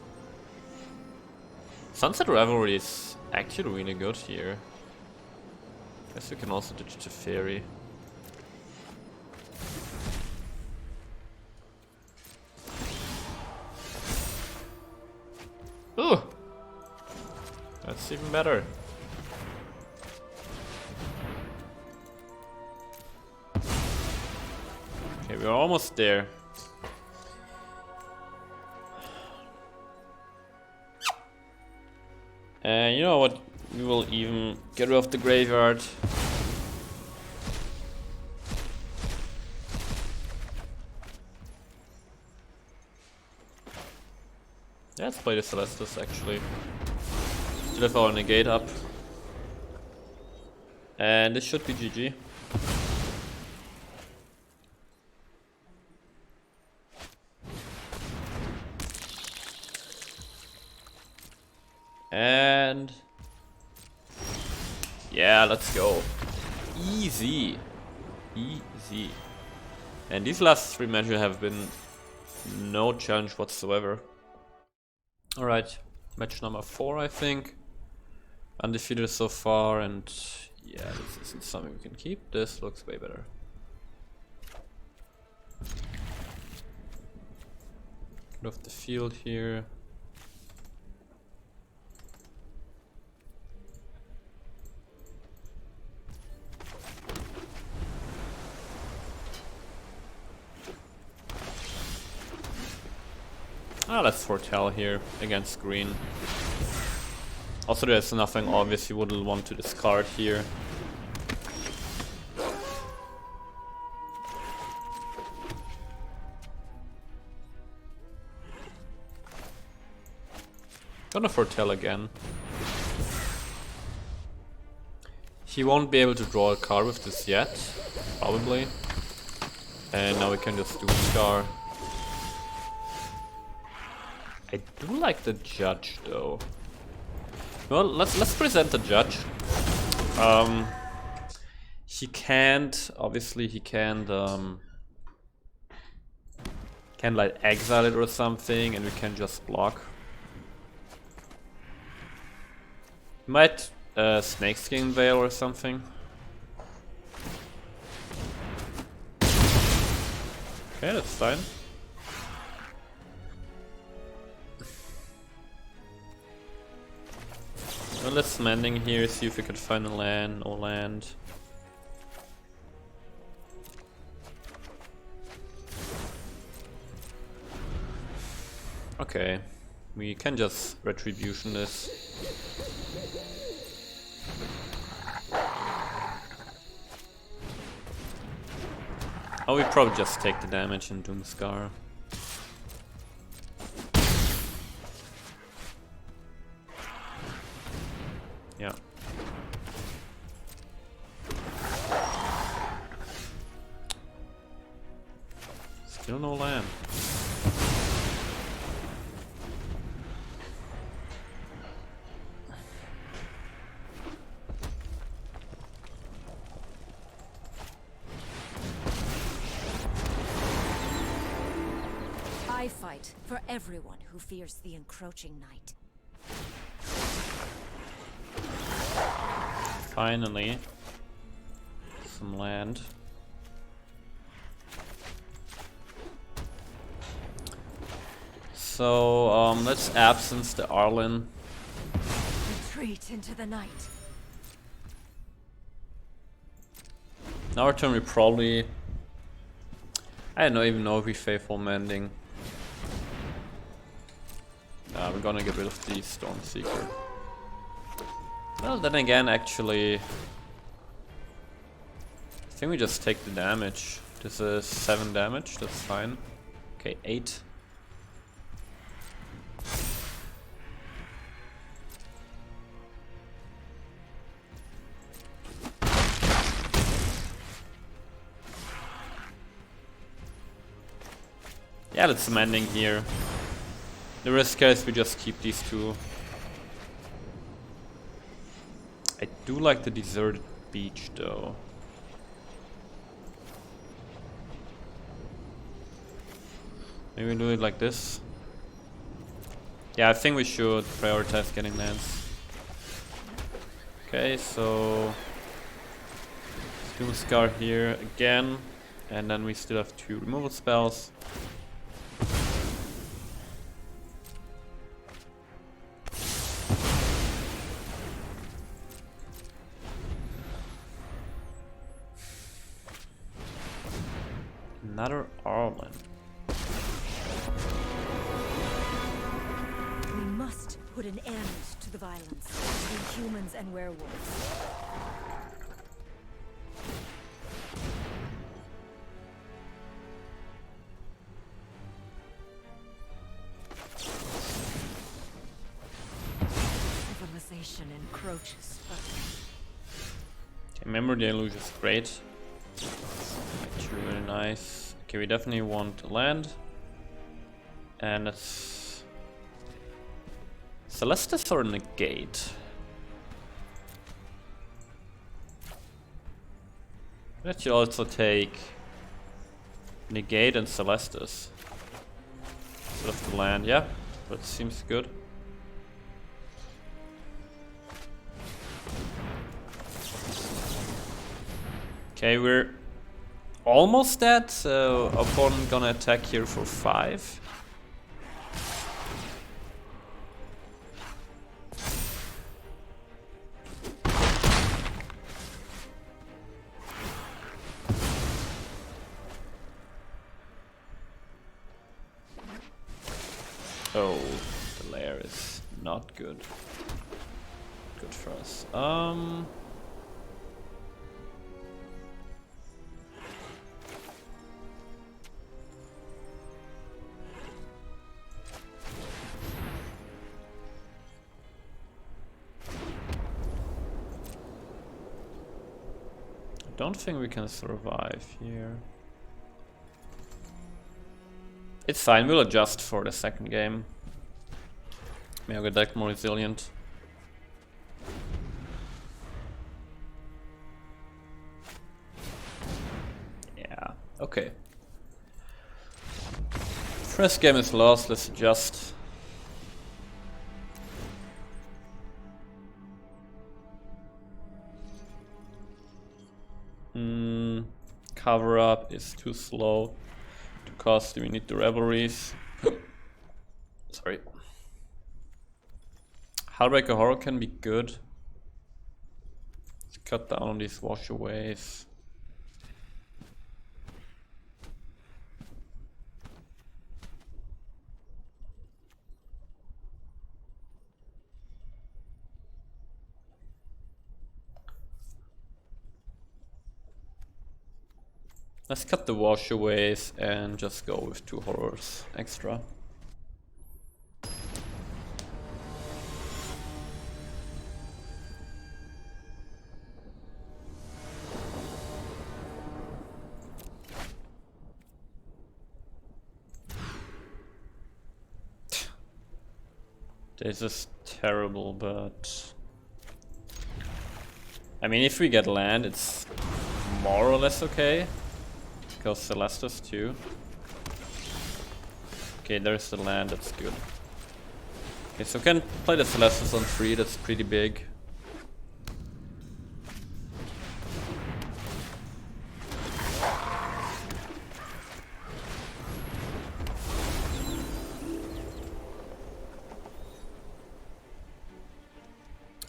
A: Sunset Revelry is actually really good here. Guess we can also ditch the fairy. Ooh! That's even better. Okay, we're almost there. And you know what? We will even get rid of the graveyard. Yeah, let's play the Celestis actually. Still have our negate up. And this should be GG. And yeah, let's go. Easy. Easy. And these last 3 matches have been no challenge whatsoever. Alright, match number 4 I think. Undefeated so far, and yeah, this isn't something we can keep. This looks way better. Get off the field here. Let's foretell here against green. Also, there's nothing obvious you wouldn't want to discard here. Gonna foretell again. He won't be able to draw a card with this yet, probably. And now we can just do Scar. I do like the Judge though. Well, let's present the Judge. He can't, obviously he can't like exile it or something, and we can just block. Might Snakeskin Veil or something. Okay, that's fine. Well, let's landing here, see if we could find a land or land. Okay, we can just retribution this. Oh, we probably just take the damage in Doomscar. Yeah. Still no land.
D: I fight for everyone who fears the encroaching night.
A: Finally, some land. So let's absence the Arlen.
D: Retreat into the night.
A: Now our turn we probably, I don't even know if we faithful mending. Nah, we're gonna get rid of the Stormseeker. Well, then again, actually, I think we just take the damage. This is 7 damage, that's fine. Okay, 8. Yeah, let's mending here. The risk is we just keep these two. I do like the deserted beach though. Maybe we do it like this. Yeah, I think we should prioritize getting lands. Okay, so Doomscar here again, and then we still have 2 removal spells. Another Arlen.
D: We must put an end to the violence between humans and werewolves. Civilization encroaches further.
A: Okay, Memory Deluge is great. Actually really nice. Okay, we definitely want land. And it's Celestis or Negate? Let you also take Negate and Celestis instead of the land, yeah, that seems good. Okay, we're almost dead, so opponent gonna attack here for 5. Oh, the lair is not good. Good for us. I don't think we can survive here. It's fine, we'll adjust for the second game. Make our deck more resilient. Yeah, okay. First game is lost, let's adjust. Cover up is too slow to cost. We need the revelries. Sorry. Hullbreaker Horror can be good. Let's cut down on these washaways. Let's cut the washaways and just go with 2 horrors extra. This is terrible, but I mean, if we get land, it's more or less okay. Because Celestus too. Okay, there's the land, that's good. Okay, so we can play the Celestus on 3, that's pretty big.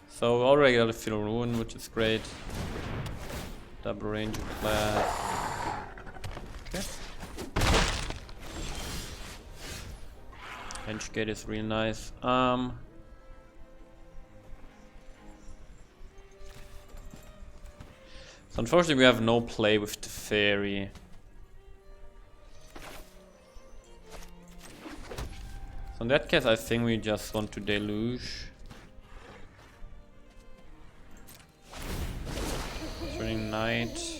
A: So we already got a Field of Ruin, which is great. Double Ranger class. Okay. Henchgate is really nice. So unfortunately we have no play with the fairy. So in that case I think we just want to deluge. Turning Knight.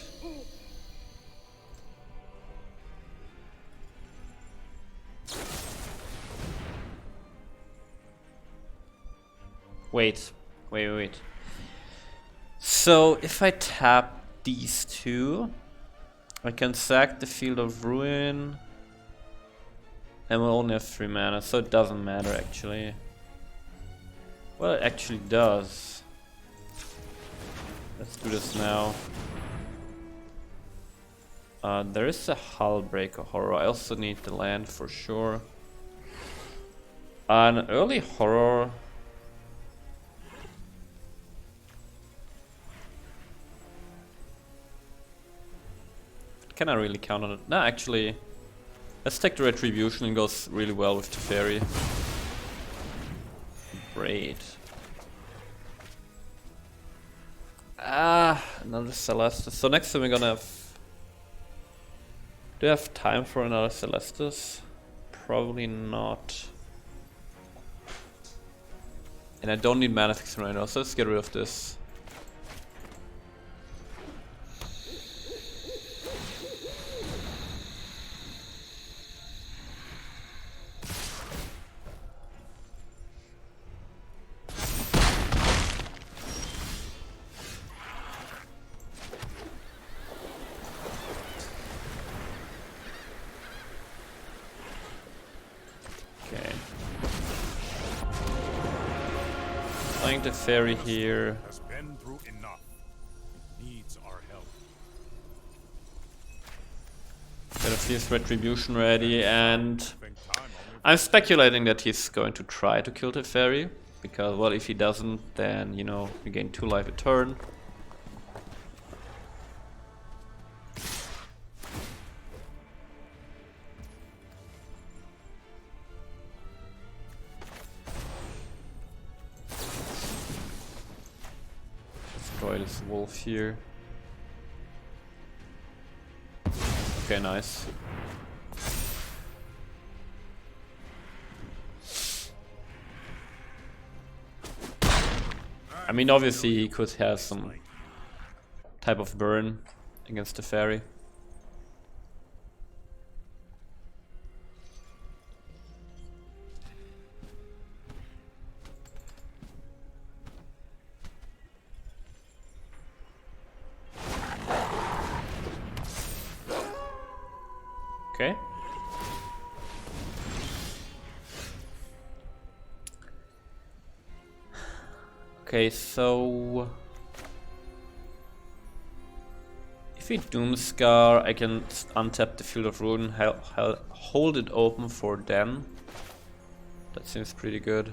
A: Wait. So if I tap these 2, I can sack the Field of Ruin, and we'll only have 3 mana, so it doesn't matter actually. Well, it actually does. Let's do this now. There is a Hullbreaker Horror. I also need the land for sure. An early horror. Can I really count on it? No, actually, let's take the Retribution. It goes really well with the fairy. Great. Another Celestus. So next time we're gonna have... Do you have time for another Celestus? Probably not. And I don't need mana fixing right now, so let's get rid of this. The fairy here.
B: Has been through enough. It needs our help.
A: Got a fierce Retribution ready, and I'm speculating that he's going to try to kill the fairy, because well, if he doesn't, then you know we gain 2 life a turn. This wolf here. Okay, nice. I mean, obviously he could have some type of burn against the fairy. Okay. Okay, so if we Doomscar, I can untap the Field of Ruin, hold it open for Den. That seems pretty good.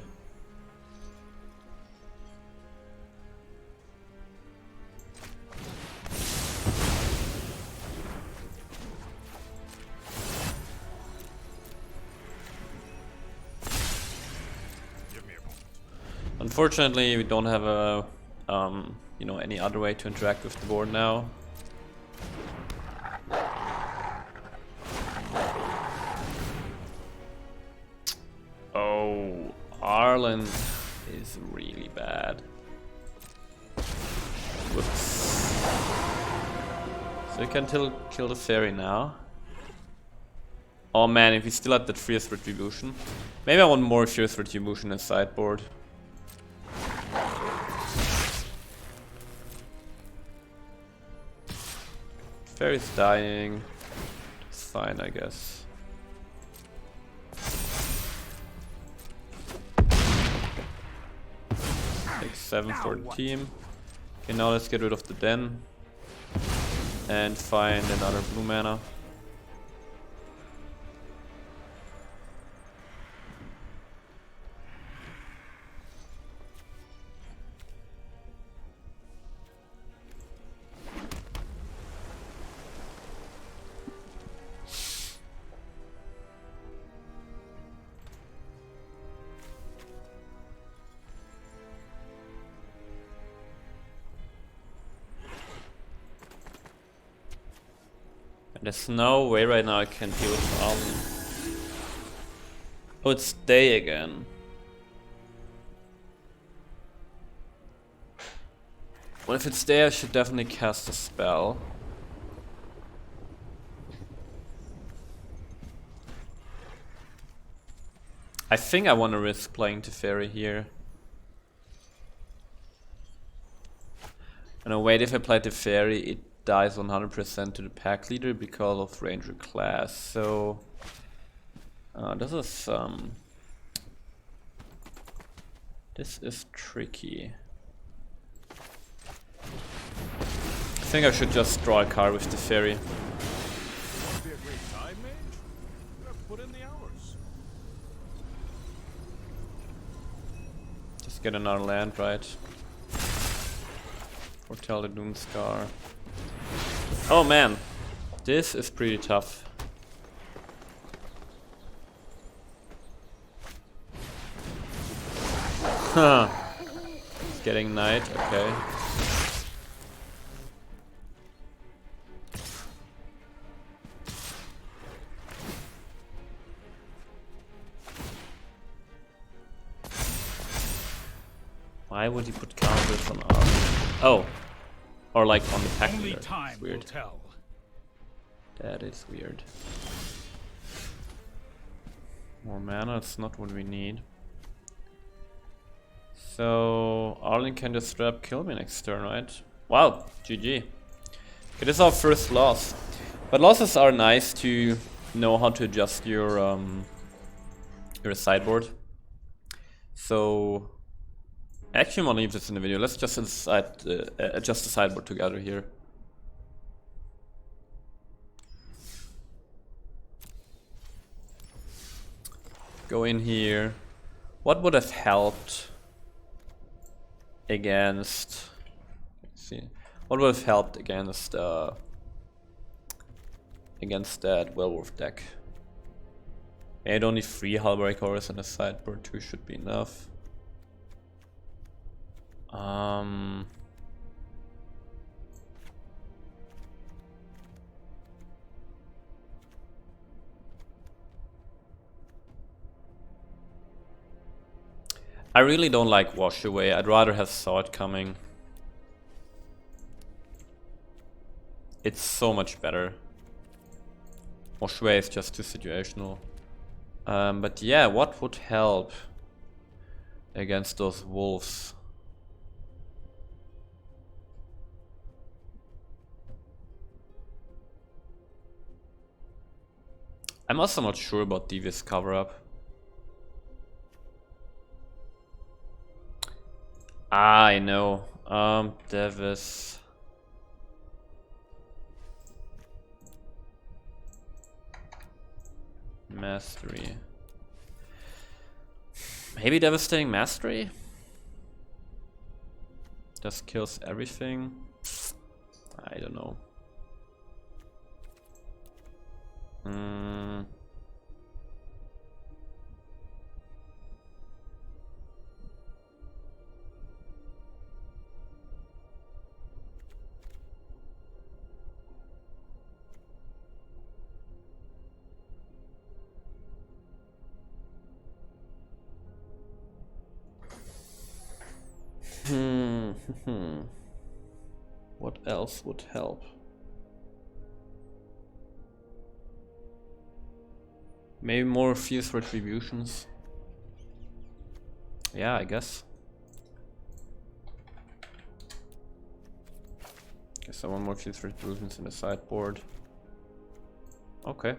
A: Unfortunately, we don't have a you know, any other way to interact with the board now. Oh, Arlen is really bad. Whoops. So you can kill the fairy now. Oh man, if he's still at that Fierce Retribution. Maybe I want more Fierce Retribution in sideboard. Fairy's dying. It's fine, I guess. Take 7 for the team. Okay, now let's get rid of the den. And find another blue mana. There's no way right now I can deal with Arlen. Oh, it's day again. Well, if it's day, I should definitely cast a spell. I think I want to risk playing Teferi here. And wait, if I play Teferi, it dies 100% to the pack leader because of Ranger class. So this is tricky. I think I should just draw a card with Teferi.
B: Must be a great time, mage. You have put in the hours.
A: Just get another land, right? Foretell the Doomscar. Oh man, this is pretty tough. Huh. Getting knight, okay. Why would he put counters on Arlen? Oh. Or like on the pack
B: Only
A: leader.
B: time
A: It's weird.
B: will tell.
A: That is weird. More mana, it's not what we need. So Arlen can just straight up kill me next turn, right? Wow, GG. Okay, this is our first loss. But losses are nice to know how to adjust your sideboard. So actually, I'm gonna leave this in the video. Let's just adjust the sideboard together here. Go in here. What would have helped against? Let's see. What would have helped against that werewolf deck? I had only 3 Halberg Horrors on the sideboard. 2 should be enough. I really don't like Wash Away. I'd rather have Saw It Coming. It's so much better. Wash Away is just too situational. But yeah, what would help against those wolves? I'm also not sure about Devious Cover-Up. Ah, I know. Devis. Mastery. Maybe Devastating Mastery? Just kills everything? I don't know. What else would help? Maybe more fierce retributions. Yeah, I guess. Guess I want more fierce retributions in the sideboard. Okay.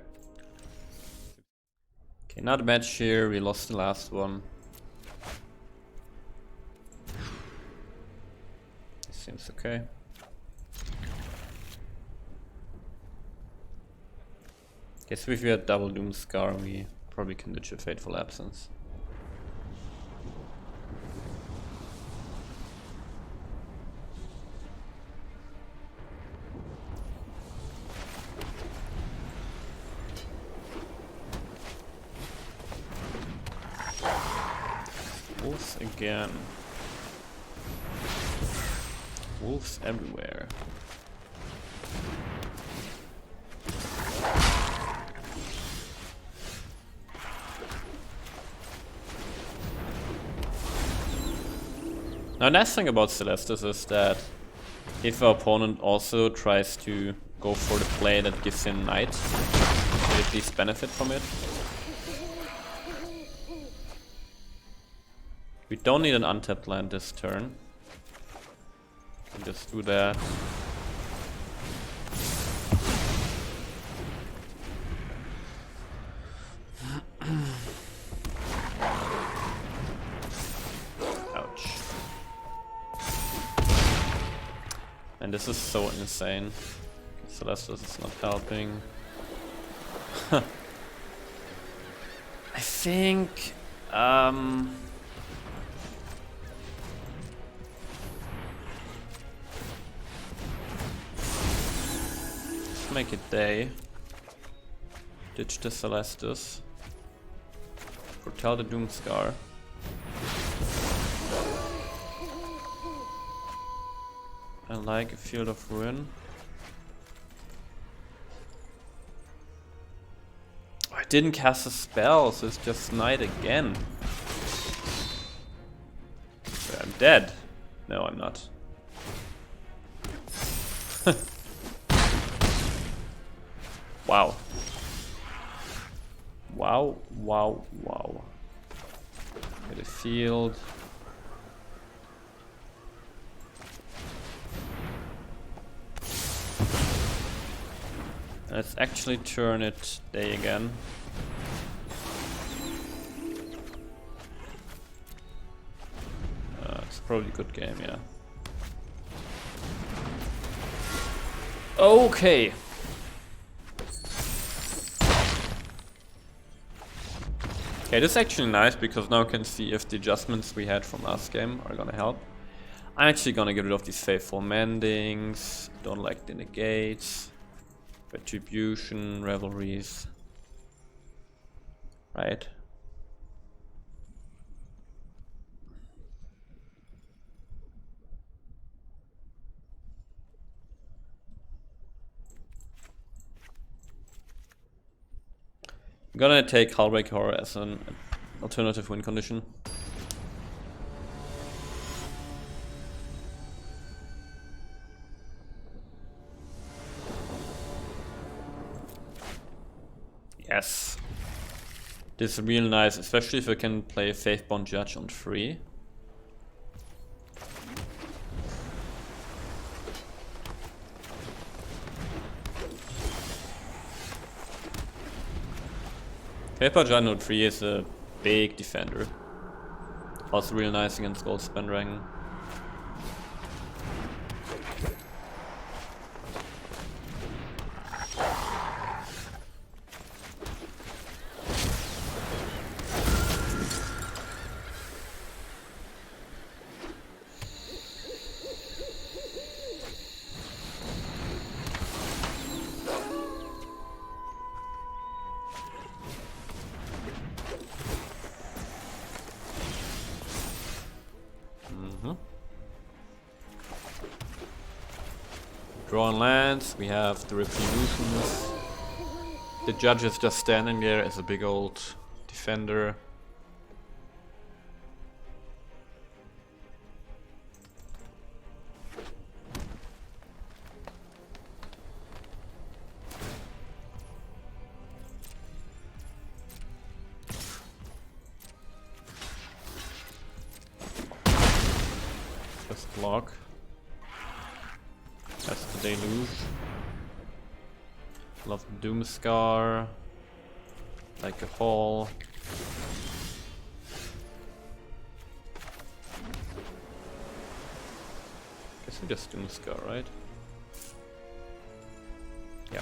A: Okay, not a match here. We lost the last one. This seems okay. Guess if we had double Doom Scar, we probably can ditch a Fateful Absence. Wolves again. Wolves everywhere. Now, the nice thing about Celestis is that if our opponent also tries to go for the play that gives him Knight, we at least benefit from it. We don't need an untapped land this turn. We can just do that. Ouch. And this is so insane. Celestis is not helping. I think... make it day. Ditch the Celestis. Foretell the Doomscar. I like a Field of Ruin. Oh, I didn't cast a spell, so it's just Knight again. So I'm dead. No, I'm not. Wow. Wow, wow, wow. Get a field. Let's actually turn it day again. It's probably a good game, yeah. Okay. Okay, this is actually nice because now I can see if the adjustments we had from last game are gonna help. I'm actually gonna get rid of these Faithful Mendings. Don't like the negates. Retribution, Revelries. Right. I'm gonna take Hullbreak Horror as an alternative win condition. Yes. This is real nice, especially if I can play Faithbound Judge on 3. Faithbound Judge on 3 is a big defender. Also real nice against Goldspan Dragon. Drawn lands, we have the Retributions. The Judge is just standing there as a big old defender. Just block. That's the deluge. Love the Doomscar. Like a hall. Guess we just Doomscar, right? Yeah.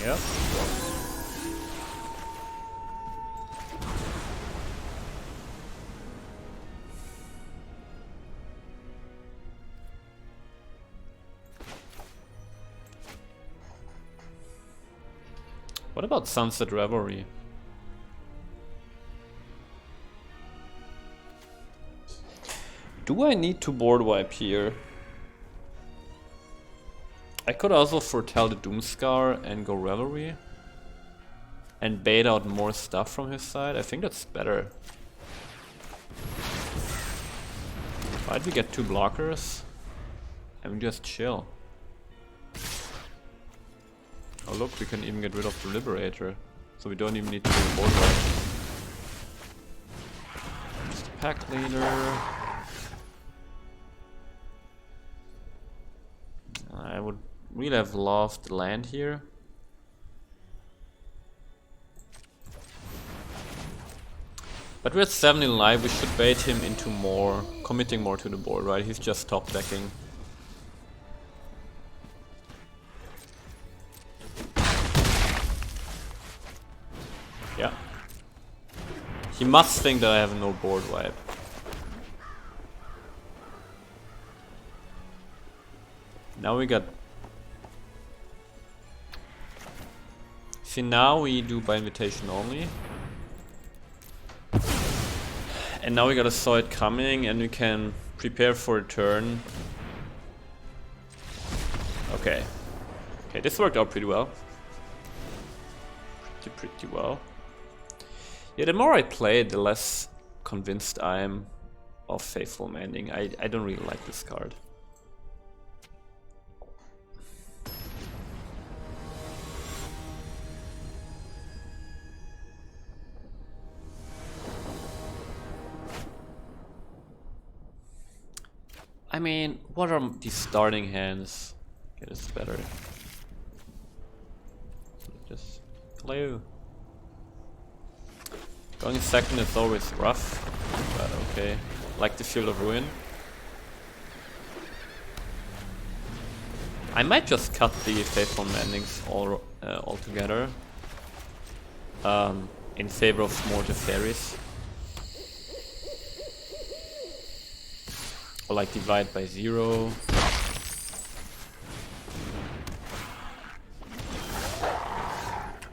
A: Yep. What about Sunset Revelry? Do I need to board wipe here? I could also foretell the Doomscar and go Revelry. And bait out more stuff from his side. I think that's better. Why'd we get 2 blockers? And we just chill. Oh look, we can even get rid of the Liberator. So we don't even need to do a board wipe. Just a pack leader. I would really have loved land here. But we're at 7 in life, we should bait him into more, committing more to the board, right? He's just top decking. Yeah. He must think that I have no board wipe. Now we got... See, now we do by invitation only. And now we got a saw it coming and we can prepare for a turn. Okay. Okay, this worked out pretty well. Pretty well. Yeah, the more I play, the less convinced I am of Faithful Mending. I don't really like this card. I mean, what are these starting hands? Okay, this is better. Just clue. Going second is always rough, but okay. Like the Field of Ruin. I might just cut the Faithful Mendings altogether. In favor of more Teferis. Or like divide by 0.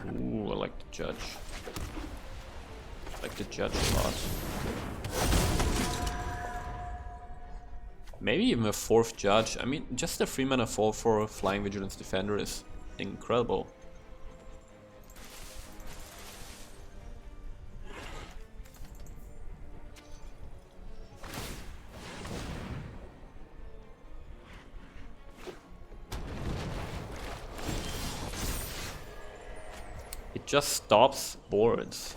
A: Ooh, I like the Judge. I like the Judge a lot. Maybe even a 4th Judge. I mean, just a 3-mana fall for a Flying Vigilance Defender is incredible. Just stops boards.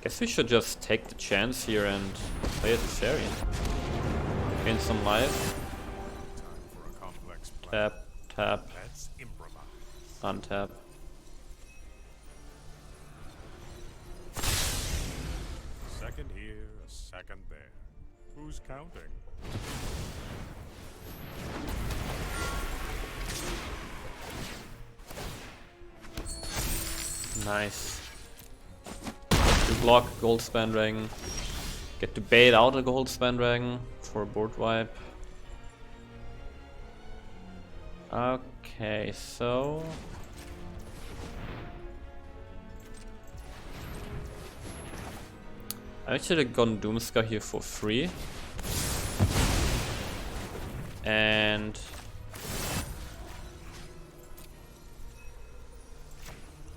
A: Guess we should just take the chance here and play as a fairy. Gain some life. Tap, tap, untap.
B: Second here, a second there. Who's counting?
A: Nice. To block Goldspan Dragon. Get to bait out a Goldspan Dragon for a board wipe. Okay, so... I should have gone Doomscar here for free. And...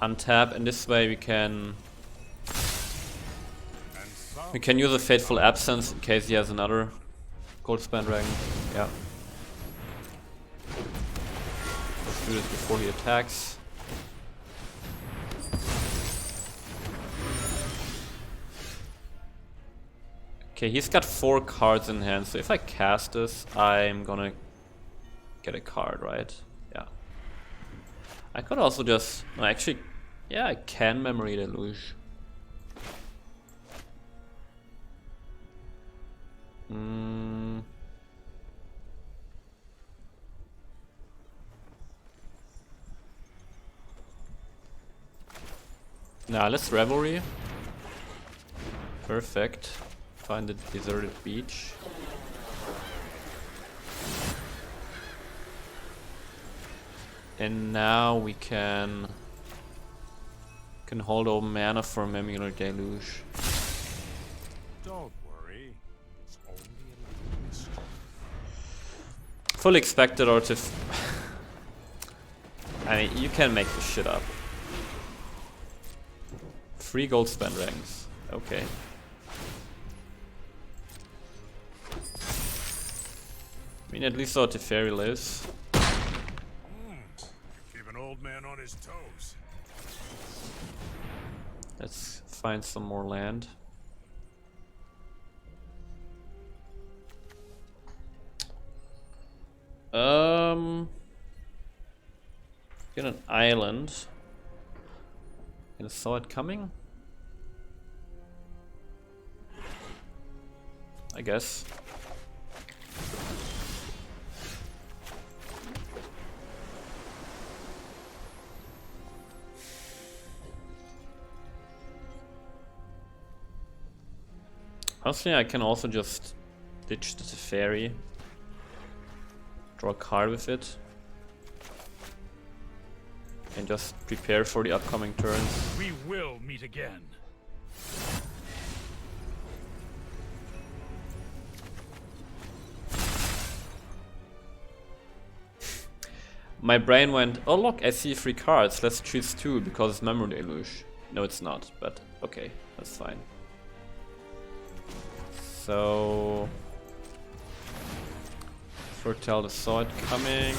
A: untap, and this way we can We can use a Fateful Absence in case he has another Goldspan Dragon. Yeah. Let's do this before he attacks. Okay, he's got 4 cards in hand, so if I cast this, I'm gonna get a card, right? Yeah. I could also just... No, actually, yeah, I can Memory Deluge. Nah, let's Revelry. Perfect. Find the deserted beach. And now we can hold over mana for Memory Deluge.
B: Don't worry. It's only a little mischief.
A: Fully expected or to... I mean, you can make this shit up. 3 Goldspan Dragons. Okay. I mean, at least our Teferi lives.
B: Keep an old man on his toes.
A: Let's find some more land. Get an island. And saw it coming? I guess. Honestly, I can also just ditch the Teferi. Draw a card with it. And just prepare for the upcoming turns.
B: We will meet again.
A: My brain went, oh look, I see 3 cards, let's choose 2 because it's Memory Deluge. No, it's not, but okay, that's fine. So... foretell the sword coming.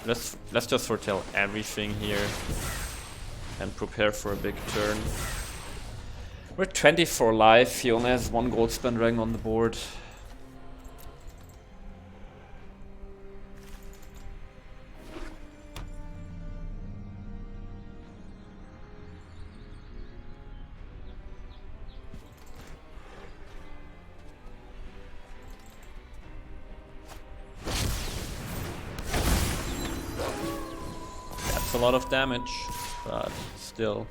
A: Let's just foretell everything here and prepare for a big turn. We're 24 life, he only has 1 Goldspan Dragon on the board. A lot of damage, but still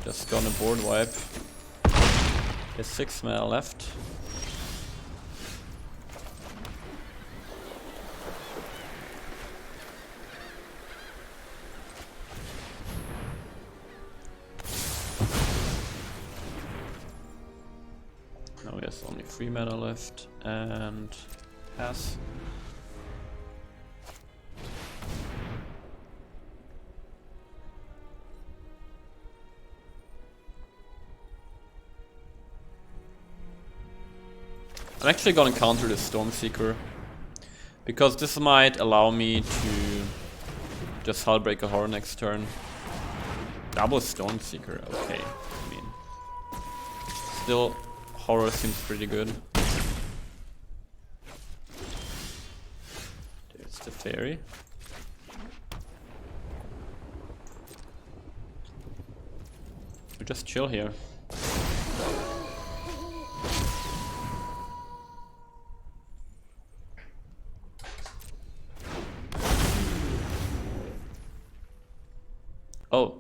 A: just gonna board wipe. There's 6 mana left. Now he has only 3 mana left and pass. I'm actually gonna counter the Stormseeker because this might allow me to just Hullbreaker Horror next turn. Double Stormseeker, okay. I mean, still, Horror seems pretty good. There's the Fairy. We just chill here. Oh,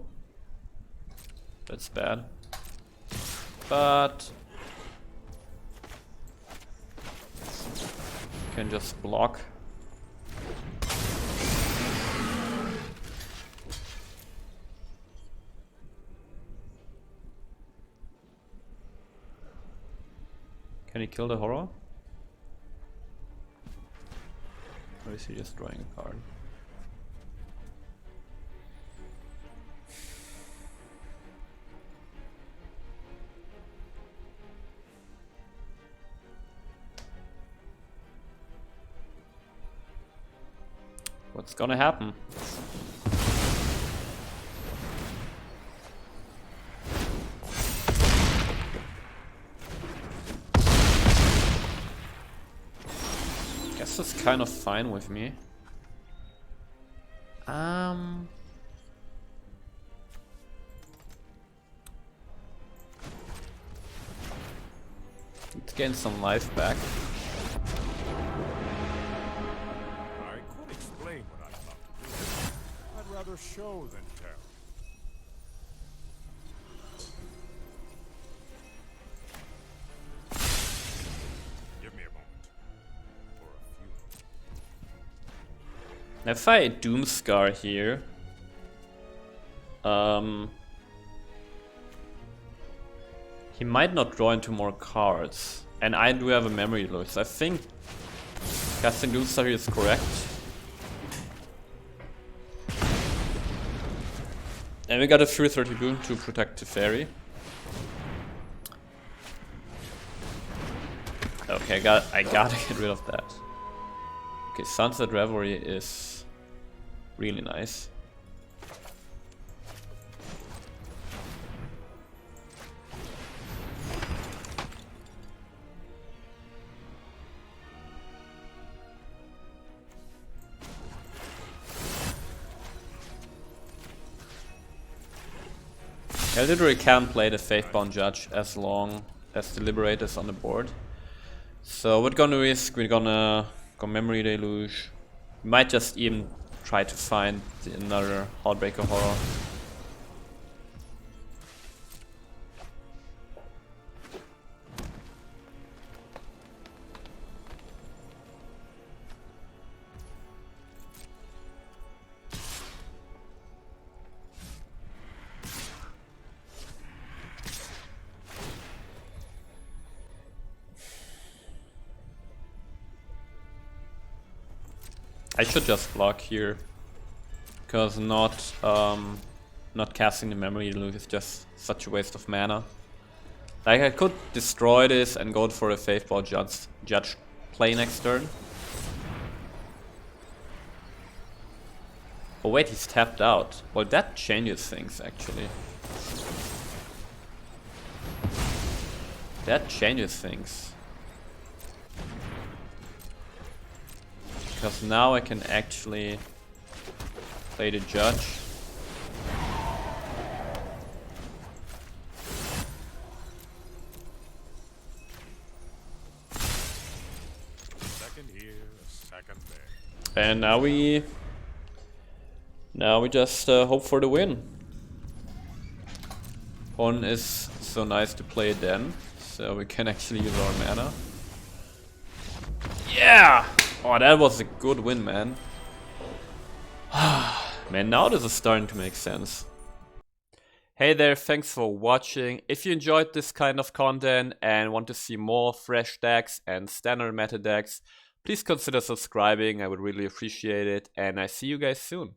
A: that's bad, but can just block. Can he kill the Horror? Or is he just drawing a card? What's gonna happen? Guess it's kind of fine with me. Let's gain some life back.
B: I could explain what I'm about to do. I'd rather show than tell. Give me a moment. For a few.
A: If I Doomscar here, he might not draw into more cards, and I do have a memory loss. I think casting Doomscar here is correct. And we got a 330 boon to protect the fairy. Okay, I gotta get rid of that. Okay, Sunset Revelry is really nice. I literally can't play the Faithbound Judge as long as the Liberator is on the board. So we're gonna risk, we're gonna go Memory Deluge. We might just even try to find another Heartbreaker Horror. I should just block here, because not casting the Memory Deluge is just such a waste of mana. Like, I could destroy this and go for a Faithbound Judge play next turn. Oh wait, he's tapped out. Well, that changes things actually. That changes things. Because now I can actually play the Judge.
B: Second here, second there.
A: And now we just hope for the win. One is so nice to play it then, so we can actually use our mana. Yeah! Oh, that was a good win, man. Man, now this is starting to make sense. Hey there, thanks for watching. If you enjoyed this kind of content and want to see more fresh decks and standard meta decks, please consider subscribing. I would really appreciate it, and I see you guys soon.